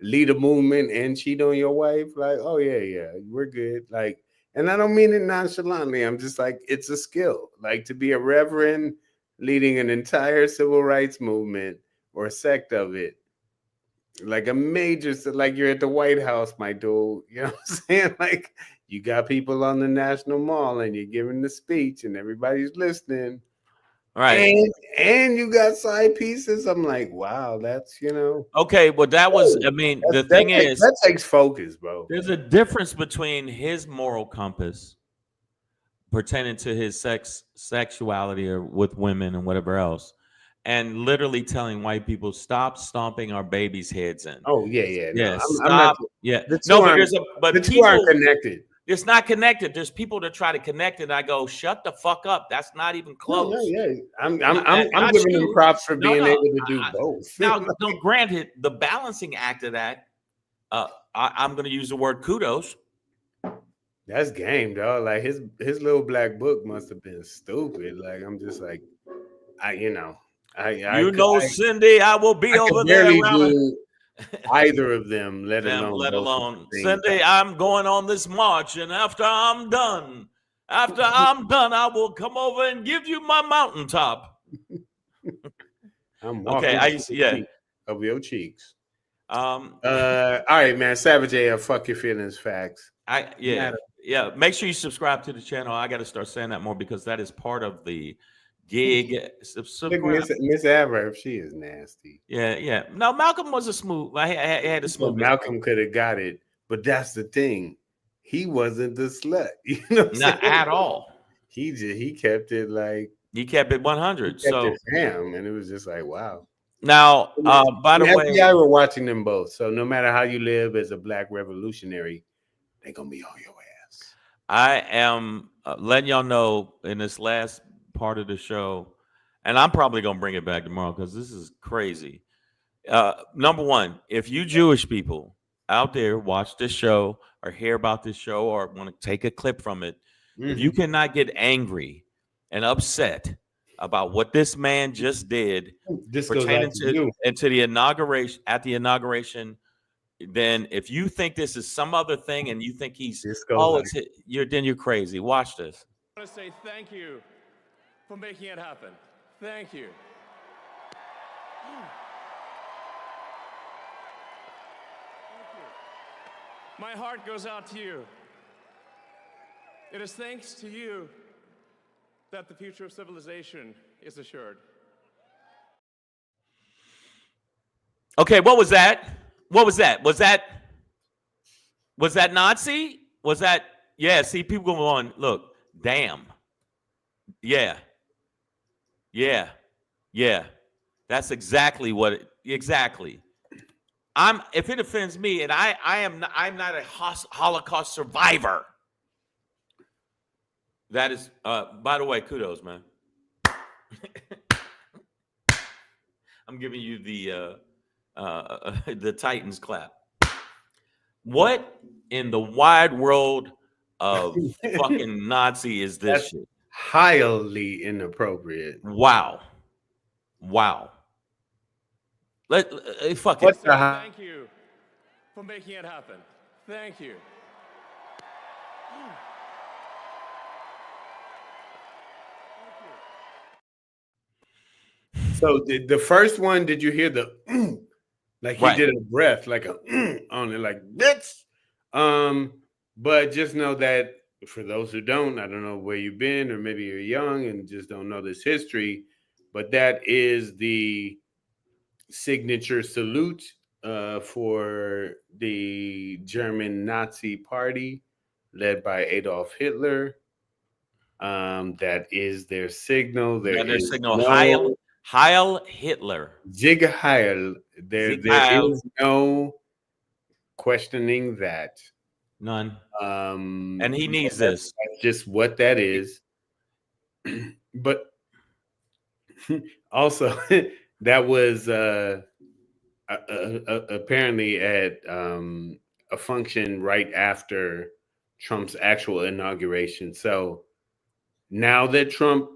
lead a movement and cheat on your wife. Like, oh yeah, we're good. Like, and I don't mean it nonchalantly. I'm just like, it's a skill. Like, to be a reverend leading an entire civil rights movement or a sect of it, like a major, like you're at the White House, my dude. You know what I'm saying? Like, you got people on the National Mall and you're giving the speech and everybody's listening. Right. And you got side pieces. I'm like, wow, that's, Okay, well, that was, I mean, the thing is, that takes focus, bro. There's a difference between his moral compass pertaining to his sexuality or with women and whatever else, and literally telling white people, stop stomping our babies' heads in. Oh, yeah. Yeah, stop. The two aren't connected. It's not connected. There's people that try to connect it, and I go, shut the fuck up. That's not even close. Yeah. I'm giving them props for being able to do both. Now, granted, the balancing act of that, I'm going to use the word kudos. That's game, dog. Like, his little black book must have been stupid. Like, I'm just like, Cindy, I will be over there. Either of them, let alone Cindy, I'm going on this march, and after I'm done, I will come over and give you my mountaintop. I'm okay, of your cheeks. All right, man. Savage AF, fuck your feelings, facts. Make sure you subscribe to the channel. I got to start saying that more because that is part of the gig. Miss Averb, she is nasty. Yeah. No, Malcolm was a smooth. I had a smooth. Malcolm could have got it, but that's the thing. He wasn't the slut. You know, not at all. He kept it like he kept it 100. And it was just like, wow. Now, by the way, FBI were watching them both. So no matter how you live as a black revolutionary, they're gonna be on your ass. I am letting y'all know in this last part of the show, and I'm probably gonna bring it back tomorrow because this is crazy. Number one, if you Jewish people out there watch this show or hear about this show or want to take a clip from it, if you cannot get angry and upset about what this man just did pertaining to the inauguration, then if you think this is some other thing and you think then you're crazy. Watch this. I want to say thank you for making it happen. Thank you. My heart goes out to you. It is thanks to you that the future of civilization is assured. Okay, what was that? Was that Nazi? Was that, see, people going on, look, damn. Yeah. That's exactly exactly. If it offends me, and I'm not a Holocaust survivor. That is, by the way, kudos, man. I'm giving you the Titans clap. What in the wide world of fucking Nazi is this shit? Highly inappropriate. Wow. Thank you for making it happen. Thank you. So the first one, did you hear the Like he Right. did a breath, like a on it, like bitch. But just know that for those who don't, I don't know where you've been, or maybe you're young and just don't know this history, but that is the signature salute for the German Nazi Party led by Adolf Hitler. That is their signal. There And their is signal, no Heil Hitler. Sieg Heil. There Sieg Heil. is no questioning that. None. And And he needs this. That's just what that is. But also, that was apparently at a function right after Trump's actual inauguration. So now that Trump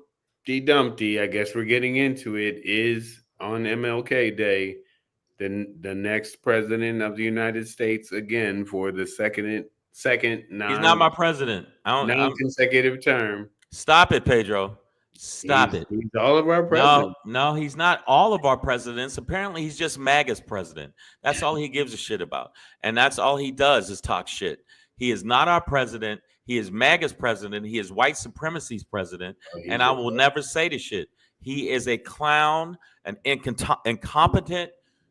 Dumpty, I guess we're getting into it, is on MLK Day, the next president of the United States again for the second He's not my president. non-consecutive term. Stop it, Pedro. Stop it. He's all of our presidents. No, he's not all of our presidents. Apparently, he's just MAGA's president. That's all he gives a shit about. And that's all he does is talk shit. He is not our president. He is MAGA's president. He is white supremacy's president. And I will never say the shit. He is a clown, an incompetent,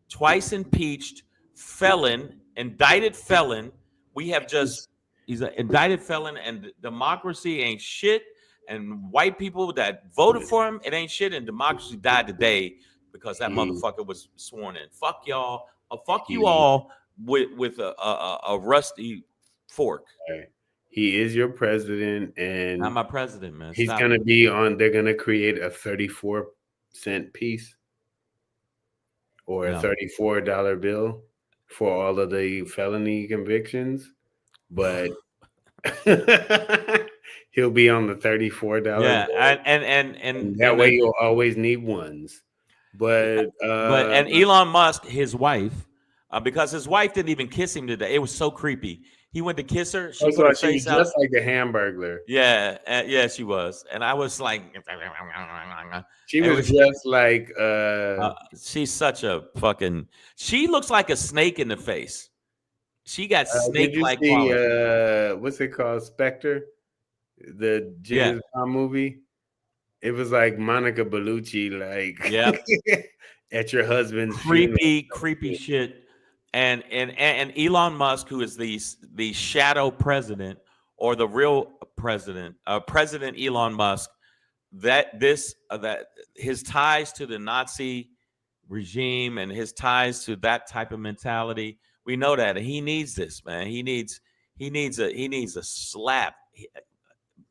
twice impeached felon, indicted felon. He's an indicted felon, and democracy ain't shit. And white people that voted for him, it ain't shit. And democracy died today because that motherfucker was sworn in. Fuck y'all. Fuck you all with a rusty fork. He is your president, and not my president, man. He's going to be on. They're going to create a 34-cent piece or a $34 bill for all of the felony convictions, but he'll be on the $34 bill. And that way you'll always need ones. But Elon Musk, his wife, because his wife didn't even kiss him today. It was so creepy. He went to kiss her. She put her face out. Just like a Hamburglar. Yeah, she was. And I was like, she was just like she's such a fucking. She looks like a snake in the face. She got snake-like qualities. What's it called? Spectre, the James Bond movie. It was like Monica Bellucci, like at your husband's creepy shit. And Elon Musk, who is the shadow president or the real president, President Elon Musk, that his ties to the Nazi regime and his ties to that type of mentality, we know that, and he needs this, man. He needs a slap,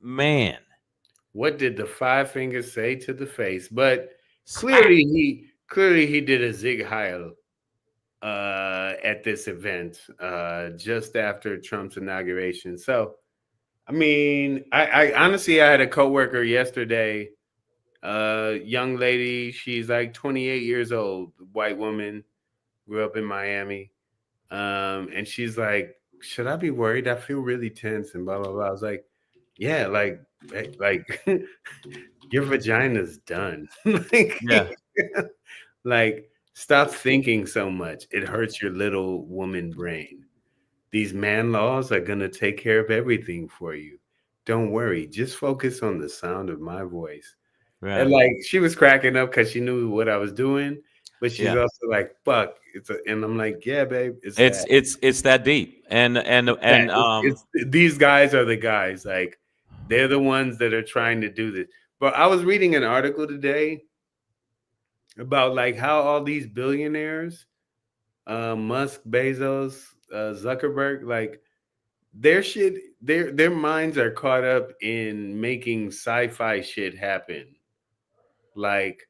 man. What did the five fingers say to the face? But clearly he did a Sieg Heil at this event just after Trump's inauguration. So, I mean, I honestly, I had a coworker yesterday, young lady. She's like 28 years old, white woman, grew up in Miami, and she's like, "Should I be worried? I feel really tense and blah blah blah." I was like, "Yeah, like your vagina's done." Like. Stop thinking so much. It hurts your little woman brain. These man laws are going to take care of everything for you. Don't worry. Just focus on the sound of my voice. Right. And like she was cracking up because she knew what I was doing, but she's also like, "Fuck!" And I'm like, "Yeah, babe, it's that deep." And these guys are the guys. Like they're the ones that are trying to do this. But I was reading an article today about like how all these billionaires, Musk, Bezos, Zuckerberg, like their shit, their minds are caught up in making sci-fi shit happen, like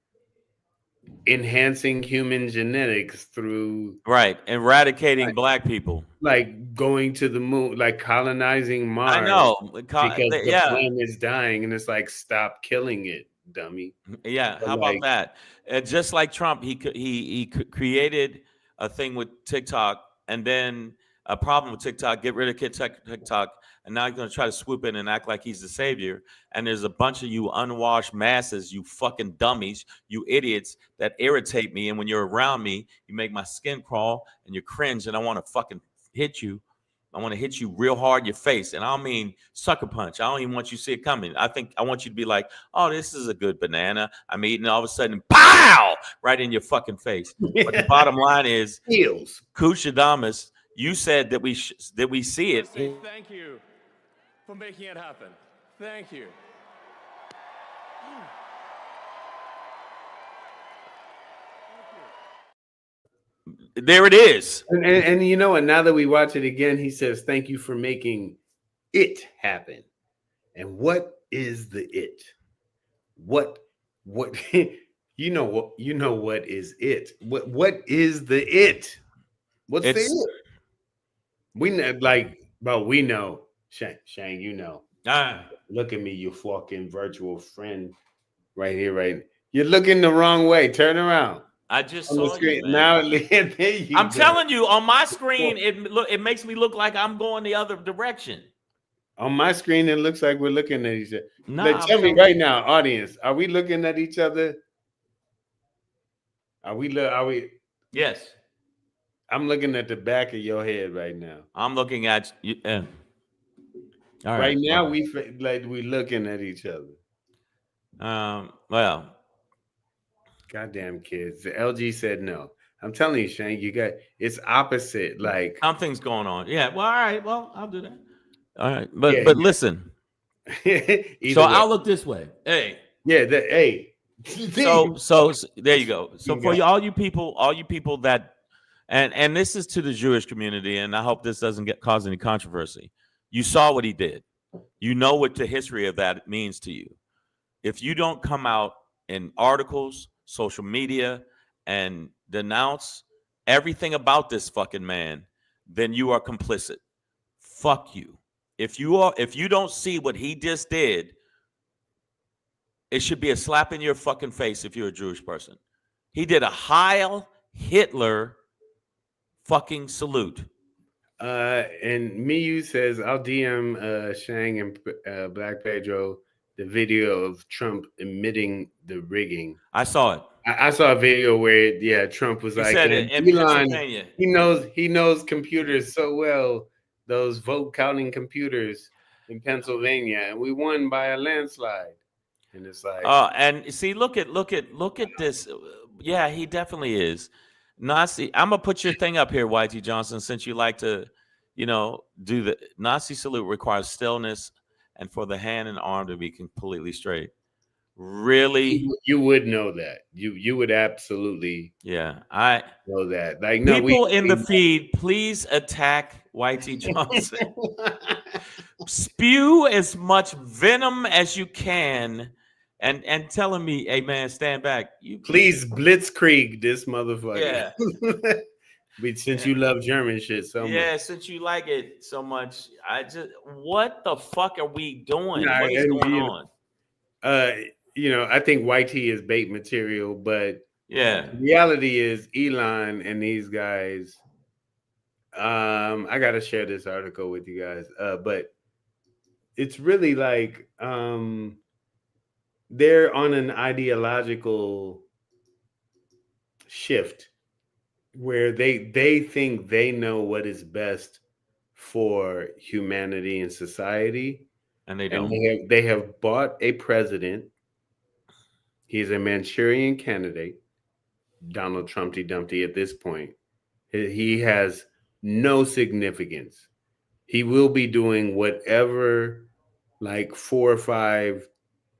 enhancing human genetics through eradicating black people, like going to the moon, like colonizing Mars. I know because the planet is dying, and it's like stop killing it. Dummy. Yeah, how about that? Just like Trump, he created a thing with TikTok, and then a problem with TikTok. Get rid of TikTok. and now he's going to try to swoop in and act like he's the savior. And there's a bunch of you unwashed masses, you fucking dummies, you idiots that irritate me. And when you're around me, you make my skin crawl and you cringe, and I want to fucking hit you. I want to hit you real hard in your face. And I don't mean sucker punch. I don't even want you to see it coming. I want you to be like, oh, this is a good banana I'm eating. All of a sudden, pow, right in your fucking face. But the bottom line is, Heels. Kushadamas, you said that we see it. Say thank you for making it happen. Thank you. There it is. And you know what? Now that we watch it again, he says, "Thank you for making it happen." And what is the it? What you know what is it? What is the it? What's the it? We know, we know. Shane, you know. Look at me, you fucking virtual friend, right here, right. You're looking the wrong way. Turn around. I just On saw the screen. you, Now I'm telling you, on my screen, it makes me look like I'm going the other direction. On my screen, it looks like we're looking at each other. No, Tell me right now, audience, are we looking at each other? Are we? Yes. I'm looking at the back of your head right now. I'm looking at you. All right now, we looking at each other. Well, goddamn kids. The LG said no. I'm telling you, Shane, it's opposite. Like something's going on. Yeah. Well, all right. Well, I'll do that. All right. But listen. So I'll look this way. Hey. Yeah. Hey. So there you go. So for all you people that, and this is to the Jewish community, and I hope this doesn't cause any controversy. You saw what he did. You know what the history of that means to you. If you don't come out in articles, social media, and denounce everything about this fucking man, then you are complicit. Fuck you. If you don't see what he just did, it should be a slap in your fucking face if you're a Jewish person. He did a Heil Hitler fucking salute. And Miyu says, I'll DM Shang and Black Pedro the video of Trump admitting the rigging. I saw it. I saw a video where Trump was like, Elon, he knows computers so well, those vote counting computers in Pennsylvania, and we won by a landslide. And it's like, and see, look at this. Yeah, he definitely is. Nazi. I'm gonna put your thing up here, YT Johnson, since you like to, do the Nazi salute requires stillness and for the hand and arm to be completely straight. Really, you would know that. You would absolutely, I know that. Like, no, people in the feed, please attack YT Johnson. Spew as much venom as you can, and telling me, hey man, stand back. You please blitzkrieg this motherfucker. Yeah. Since you love German shit so much. Yeah, since you like it so much. What the fuck are we doing? What is going on? I think YT is bait material, but the reality is Elon and these guys. I gotta share this article with you guys. But it's really like they're on an ideological shift where they think they know what is best for humanity and society, and they don't. And they have bought a president. He's a Manchurian candidate, Donald Trumpty Dumpty. At this point, he has no significance. He will be doing whatever, like 4 or 5,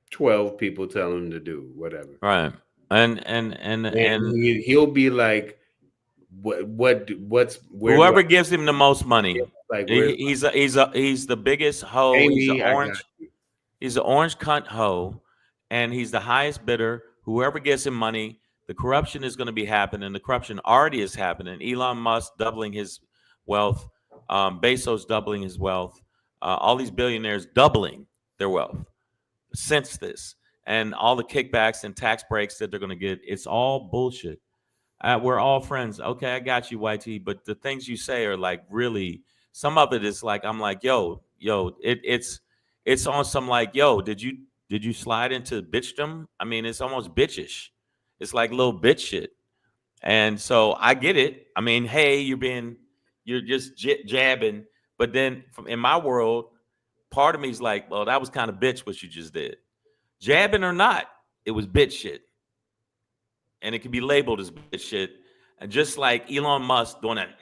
12 people tell him to do, whatever. Right, and he'll be like, whoever gives him the most money. Like he's the biggest hoe. He's an orange cunt hoe, and he's the highest bidder. Whoever gets him money, the corruption is going to be happening. The corruption already is happening. Elon Musk doubling his wealth, Bezos doubling his wealth, all these billionaires doubling their wealth since this, and all the kickbacks and tax breaks that they're going to get. It's all bullshit. We're all friends. Okay, I got you, YT. But the things you say are like really. Some of it is like, I'm like, yo, yo, it's on some like, yo, did you slide into bitchdom? I mean, it's almost bitchish. It's like little bitch shit. And so I get it. I mean, hey, you're just jabbing. But then in my world, part of me is like, well, that was kind of bitch what you just did. Jabbing or not, it was bitch shit. And it can be labeled as bitch shit. And just like Elon Musk doing that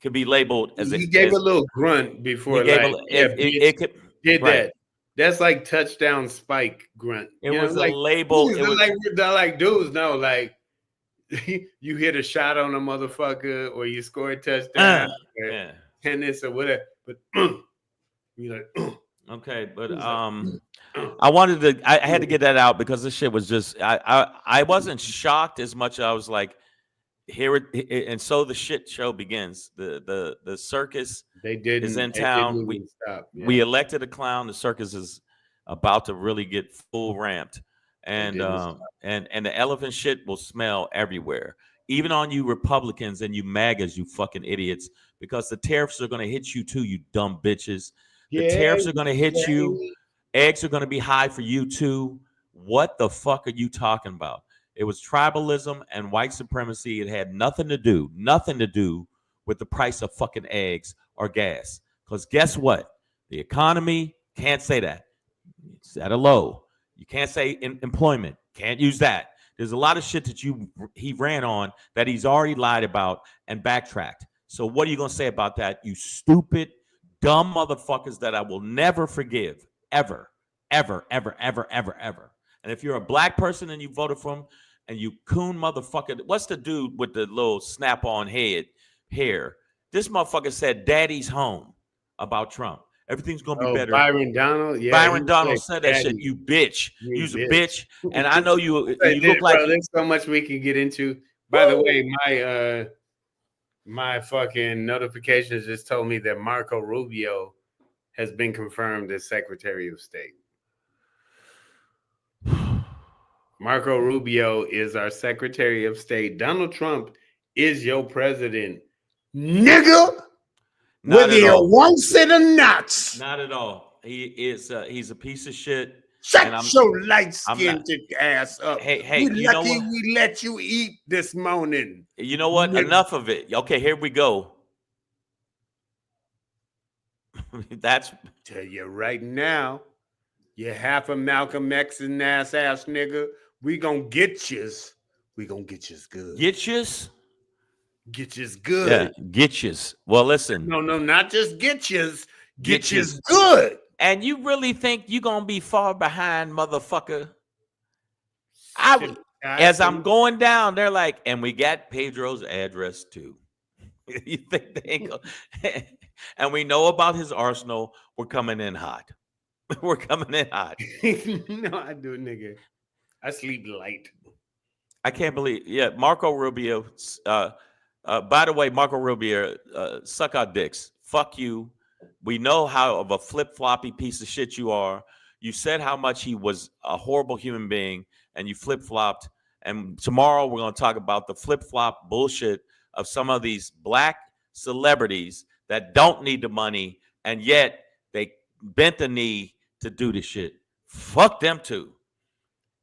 could be labeled as he gave a little grunt before, he gave like, it could did right. that. That's like touchdown spike grunt. It You was know, a like, label. It they're was like dudes know, like you hit a shot on a motherfucker or you score a touchdown or yeah. tennis or whatever. But you're like, Okay, but like, I wanted to. I had to get that out because this shit was just. I wasn't shocked as much. I was like, here it, and so the shit show begins. The circus they didn't is in they town. didn't We even stop. Yeah. we elected a clown. The circus is about to really get full ramped, and didn't stop. and the elephant shit will smell everywhere, even on you Republicans and you MAGAs, you fucking idiots, because the tariffs are going to hit you too, you dumb bitches. The tariffs are going to hit you. Eggs are going to be high for you too. What the fuck are you talking about? It was tribalism and white supremacy. It had nothing to do with the price of fucking eggs or gas. Because guess what? The economy can't say that. It's at a low. You can't say employment. Can't use that. There's a lot of shit that he ran on that he's already lied about and backtracked. So what are you going to say about that, you stupid, dumb motherfuckers that I will never forgive, ever, ever, ever, ever, ever, ever. And if you're a black person and you voted for him, and you coon motherfucker, what's the dude with the little snap-on hair? This motherfucker said daddy's home about Trump. Everything's going to be better. Byron Donald? Yeah. Byron Donald said that shit. You bitch. You's a bitch. And I know you look like... Bro, there's so much we can get into. By the way, my fucking notifications just told me that Marco Rubio has been confirmed as Secretary of State. Marco Rubio is our Secretary of State. Donald Trump is your president, nigga. Whether you want it or not. Not at all. He's a piece of shit. Shut your light-skinned ass up. Hey, we lucky we let you eat this morning. You know what? Enough of it. Okay, here we go. That's tell you right now. You half a Malcolm X and ass nigga. We gonna get yous. We gonna get yous good. Get yous? Get yous good. Yeah, get yous. Well, listen. No, not just get yous. Get yous good. And you really think you gonna be far behind, motherfucker? As I'm going down, they're like, and we got Pedro's address too. You think they ain't gonna... And we know about his arsenal. We're coming in hot. We're coming in hot. No, I do, nigga. I sleep light. I can't believe. Yeah, Marco Rubio. By the way, Marco Rubio, suck our dicks. Fuck you. We know how of a flip-floppy piece of shit you are. You said how much he was a horrible human being, and you flip-flopped. And tomorrow we're going to talk about the flip-flop bullshit of some of these black celebrities that don't need the money, and yet they bent the knee to do the shit. Fuck them too.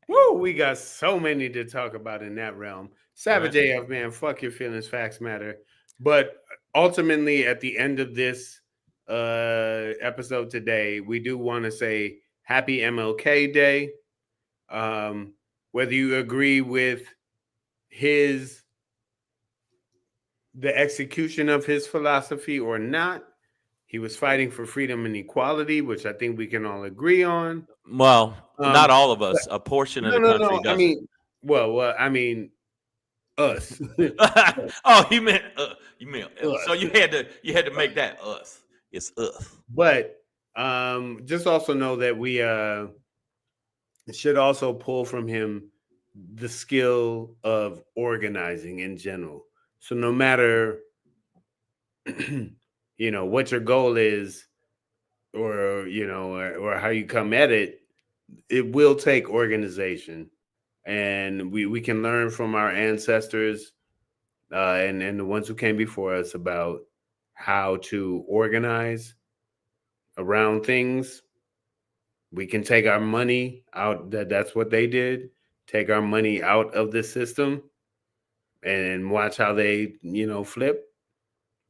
Woo, we got so many to talk about in that realm. Savage AF, man, fuck your feelings, facts matter. But ultimately, at the end of this episode today, we do want to say happy MLK Day. Whether you agree with the execution of his philosophy or not, he was fighting for freedom and equality, which I think we can all agree on. Well, not all of us. A portion of the country doesn't. I mean, us. Oh, you meant us. So you had to make that us. It's us. But just also know that we should also pull from him the skill of organizing in general. So no matter what your goal is, or how you come at it, it will take organization, and we can learn from our ancestors and the ones who came before us about how to organize around things. We can take our money out. That's what they did. Take our money out of the system and watch how they, flip.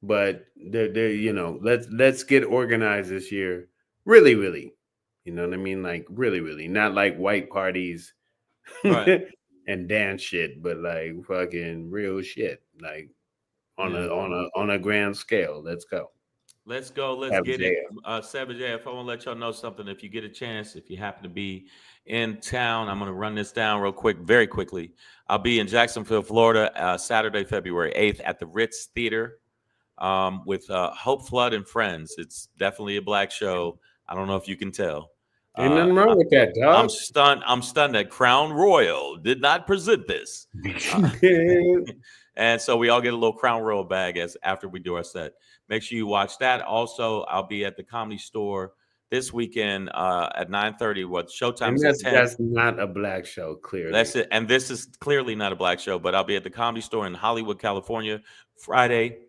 But they're let's get organized this year. Really, really. You know what I mean? Like really, really. Not like white parties Right. and dance shit, but like fucking real shit. Like on Yeah. on a grand scale. Let's go. Let's go. Let's Have get JF. it. Savage AF, I want to let y'all know something. If you get a chance, if you happen to be in town, I'm going to run this down real quick, very quickly. I'll be in Jacksonville, Florida, Saturday, February 8th at the Ritz Theater with Hope Flood and Friends. It's definitely a black show. I don't know if you can tell. Ain't nothing wrong with that, I'm dog. stunned. I'm stunned that Crown Royal did not present this. And so we all get a little Crown Royal bag after we do our set. Make sure you watch that. Also, I'll be at the Comedy Store this weekend at 9:30. What Showtime And is at 10. that's not a black show, clearly. That's it. And this is clearly not a black show, but I'll be at the Comedy Store in Hollywood, California, Friday,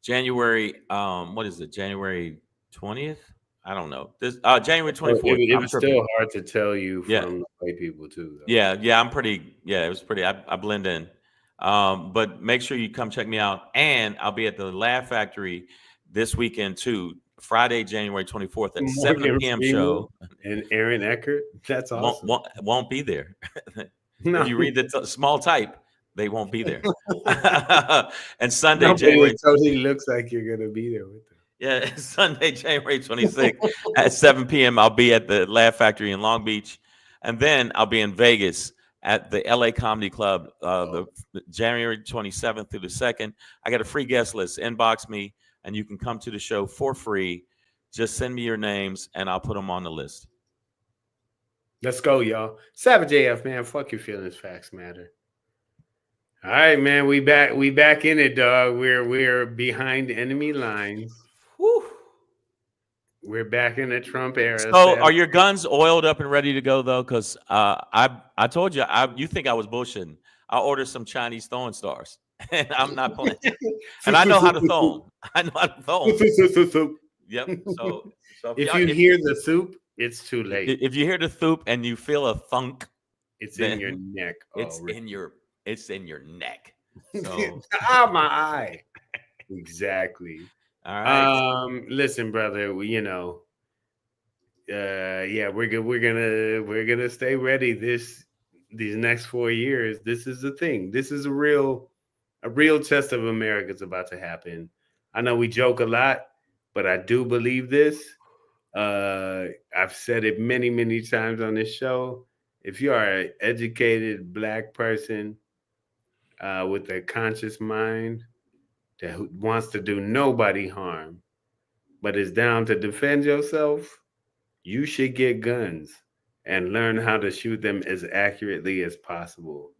January. What is it? January 20th? I don't know. This January 24th. It was still hard to tell you from white people too. Though. Yeah. I'm pretty. Yeah, it was pretty. I blend in. But make sure you come check me out. And I'll be at the Laugh Factory this weekend too, Friday, January 24th at 7 p.m. show. And Aaron Eckert, that's awesome. Won't be there. No. If you read the small type, they won't be there. And Sunday, Nobody January. totally looks like you're gonna be there with them. Yeah, Sunday, January 26th at 7 p.m. I'll be at the Laugh Factory in Long Beach. And then I'll be in Vegas at the LA Comedy Club the January 27th through the 2nd. I got a free guest list. Inbox me, and you can come to the show for free. Just send me your names, and I'll put them on the list. Let's go, y'all. Savage AF, man. Fuck your feelings. Facts matter. All right, man. We back in it, dog. We're behind enemy lines. Whew. We're back in the Trump era. So, are your guns oiled up and ready to go though? Because I told you, you think I was bullshitting. I ordered some Chinese throwing stars, and I'm not playing. And I know how to throw them. I know how to throw them. Yep. So if you hear the soup, it's too late. If you hear the thoop and you feel a thunk, it's in your neck. It's in your neck. So my eye. Exactly. All right. Listen, brother. We're good. We're gonna stay ready these next 4 years. This is the thing. This is a real test of America's about to happen. I know we joke a lot, but I do believe this. I've said it many, many times on this show. If you are an educated black person with a conscious mind that wants to do nobody harm, but is down to defend yourself, you should get guns and learn how to shoot them as accurately as possible,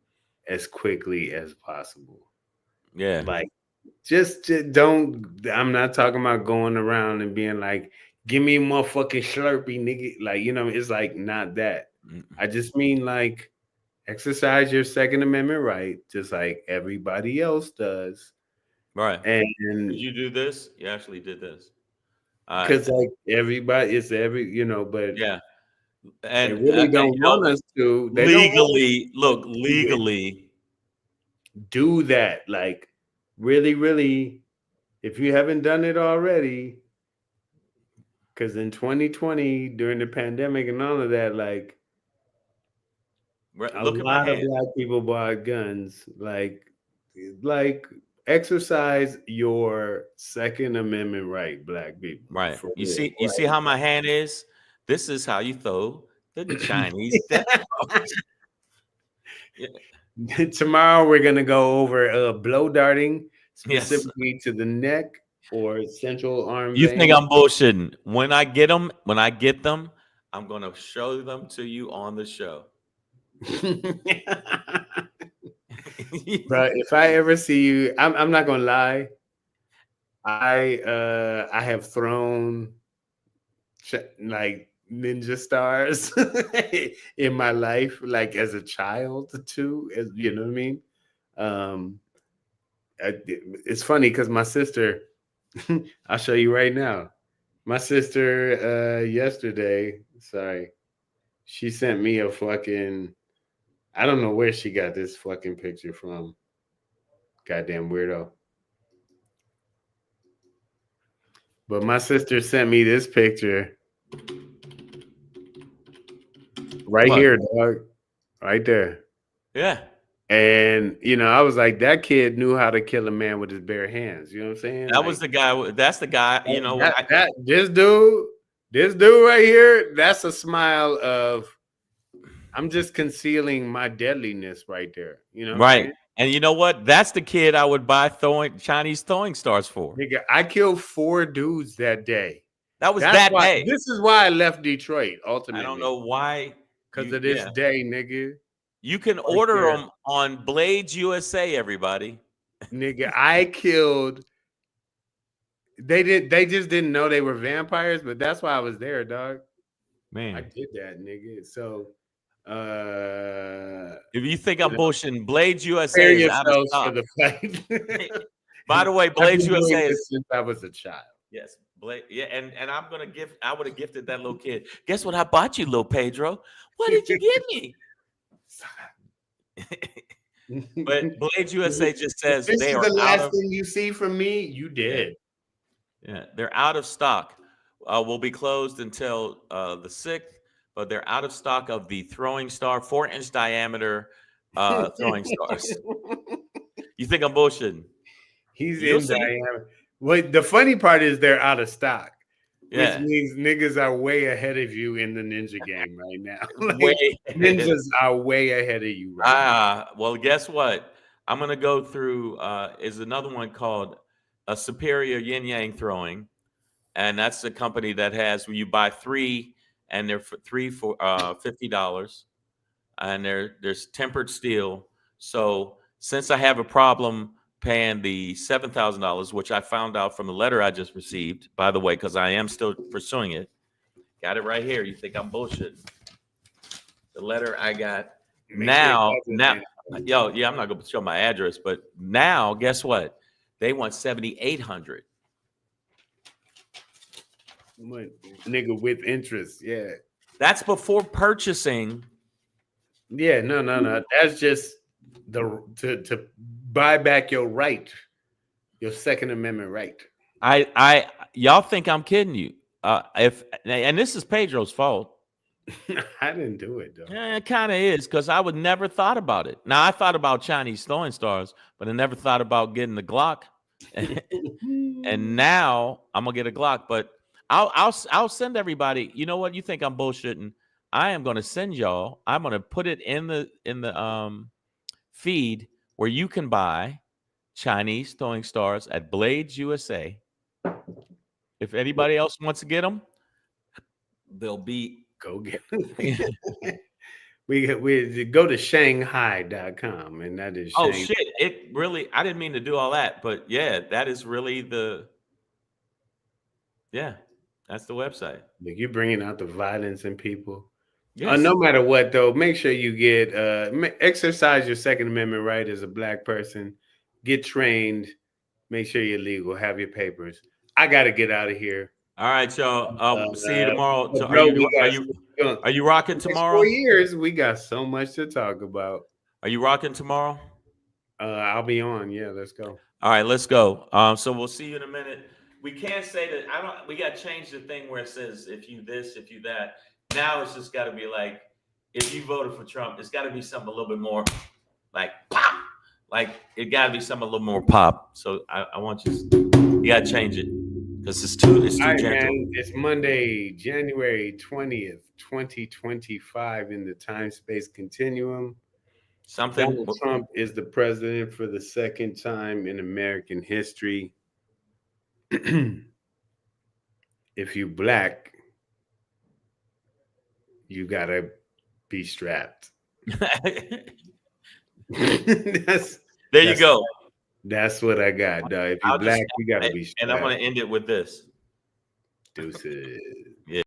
as quickly as possible. Yeah. Like, just don't, I'm not talking about going around and being like, give me more fucking Slurpee, nigga. Like, it's like not that. I just mean like exercise your Second Amendment right, just like everybody else does. Right. And did you do this? You actually did this. Because like everybody, but yeah. And they really don't want us to. They legally do that. Like really, really, if you haven't done it already, because in 2020, during the pandemic and all of that, like a lot of black people bought guns. Like exercise your Second Amendment right, black people. Right. You see how my hand is? This is how you throw the Chinese. Tomorrow we're gonna go over blow darting specifically to the neck or central arm. You think I'm bullshitting? When I get them, I'm gonna show them to you on the show. Bro, if I ever see you, I'm not gonna lie. I have thrown like ninja stars in my life, like as a child too. As you know what I mean. It's funny because my sister, I'll show you right now. My sister yesterday, sorry, she sent me a fucking, I don't know where she got this fucking picture from. Goddamn weirdo. But my sister sent me this picture. Right What? here, dog. Right there. Yeah. And I was like, that kid knew how to kill a man with his bare hands. You know what I'm saying? That was the guy. That's the guy. You know, this dude right here, that's a smile of, I'm just concealing my deadliness right there. You know what I'm right. saying? And you know what? That's the kid I would buy Chinese throwing stars for. Nigga, I killed 4 dudes that day. That was That's that why, day. This is why I left Detroit, ultimately. I don't know why. Because of this day, nigga. You can order them on Blades USA, everybody. Nigga, I killed. They just didn't know they were vampires, but that's why I was there, dog. Man, I did that, nigga. So, if you think I'm bullshitting, Blades USA is out of stock. For the fight. By the way, Blades USA is since I was a child. Yes, Blade. Yeah, and I'm gonna I would have gifted that little kid. Guess what I bought you, little Pedro? What did you give me? But Blades USA just says this they is are the last thing you see from me. You did. Yeah, they're out of stock. Will be closed until the 6th, but they're out of stock of the throwing star, 4-inch diameter throwing stars. You think I'm bullshitting? He's in diameter. Wait, the funny part is they're out of stock. Yeah. Which means niggas are way ahead of you in the ninja game right now. Way ninjas are way ahead of you right now. Well, guess what? I'm gonna go through is another one called a Superior Yin Yang Throwing, and that's the company that has where you buy 3 and they're for $50, and there's tempered steel. So since I have a problem paying the $7,000, which I found out from the letter I just received, by the way, because I am still pursuing it. Got it right here. You think I'm bullshitting? The letter I got now. Yo, yeah, I'm not gonna show my address, but now, guess what? They want $7,800. Nigga with interest, yeah. That's before purchasing. Yeah, no. That's just to buy back your right, your Second Amendment right. Y'all think I'm kidding you? And this is Pedro's fault. I didn't do it though. Yeah, it kind of is, because I would never thought about it. Now I thought about Chinese throwing stars, but I never thought about getting the Glock. And now I'm gonna get a Glock, but I'll send everybody. You know what? You think I'm bullshitting? I am gonna send y'all. I'm gonna put it in the feed where you can buy Chinese throwing stars at Blades USA. If anybody else wants to get them, they'll be. Go get them. we go to Shanghai.com, and that is Oh shit. It really, I didn't mean to do all that, but yeah, that is really that's the website. You're bringing out the violence in people. Yes. No matter what, though, make sure you get exercise your Second Amendment right as a Black person. Get trained. Make sure you're legal. Have your papers. I got to get out of here. All right, y'all. See you tomorrow. So bro, are you rocking tomorrow? 4 years. We got so much to talk about. Are you rocking tomorrow? I'll be on. Yeah, let's go. All right, let's go. So we'll see you in a minute. We can't say that. We got to change the thing where it says if you this, if you that. Now it's just got to be like, if you voted for Trump, it's got to be something a little bit more like pop. Like it got to be something a little more pop. So I want you got to change it because it's too gentle. Man, it's Monday, January 20th, 2025 in the time-space continuum. Donald Trump is the president for the second time in American history. If you Black, you gotta be strapped. There you go. That's what I got, dog. If you Black, you gotta be strapped. And I'm gonna end it with this. Deuces. Yeah.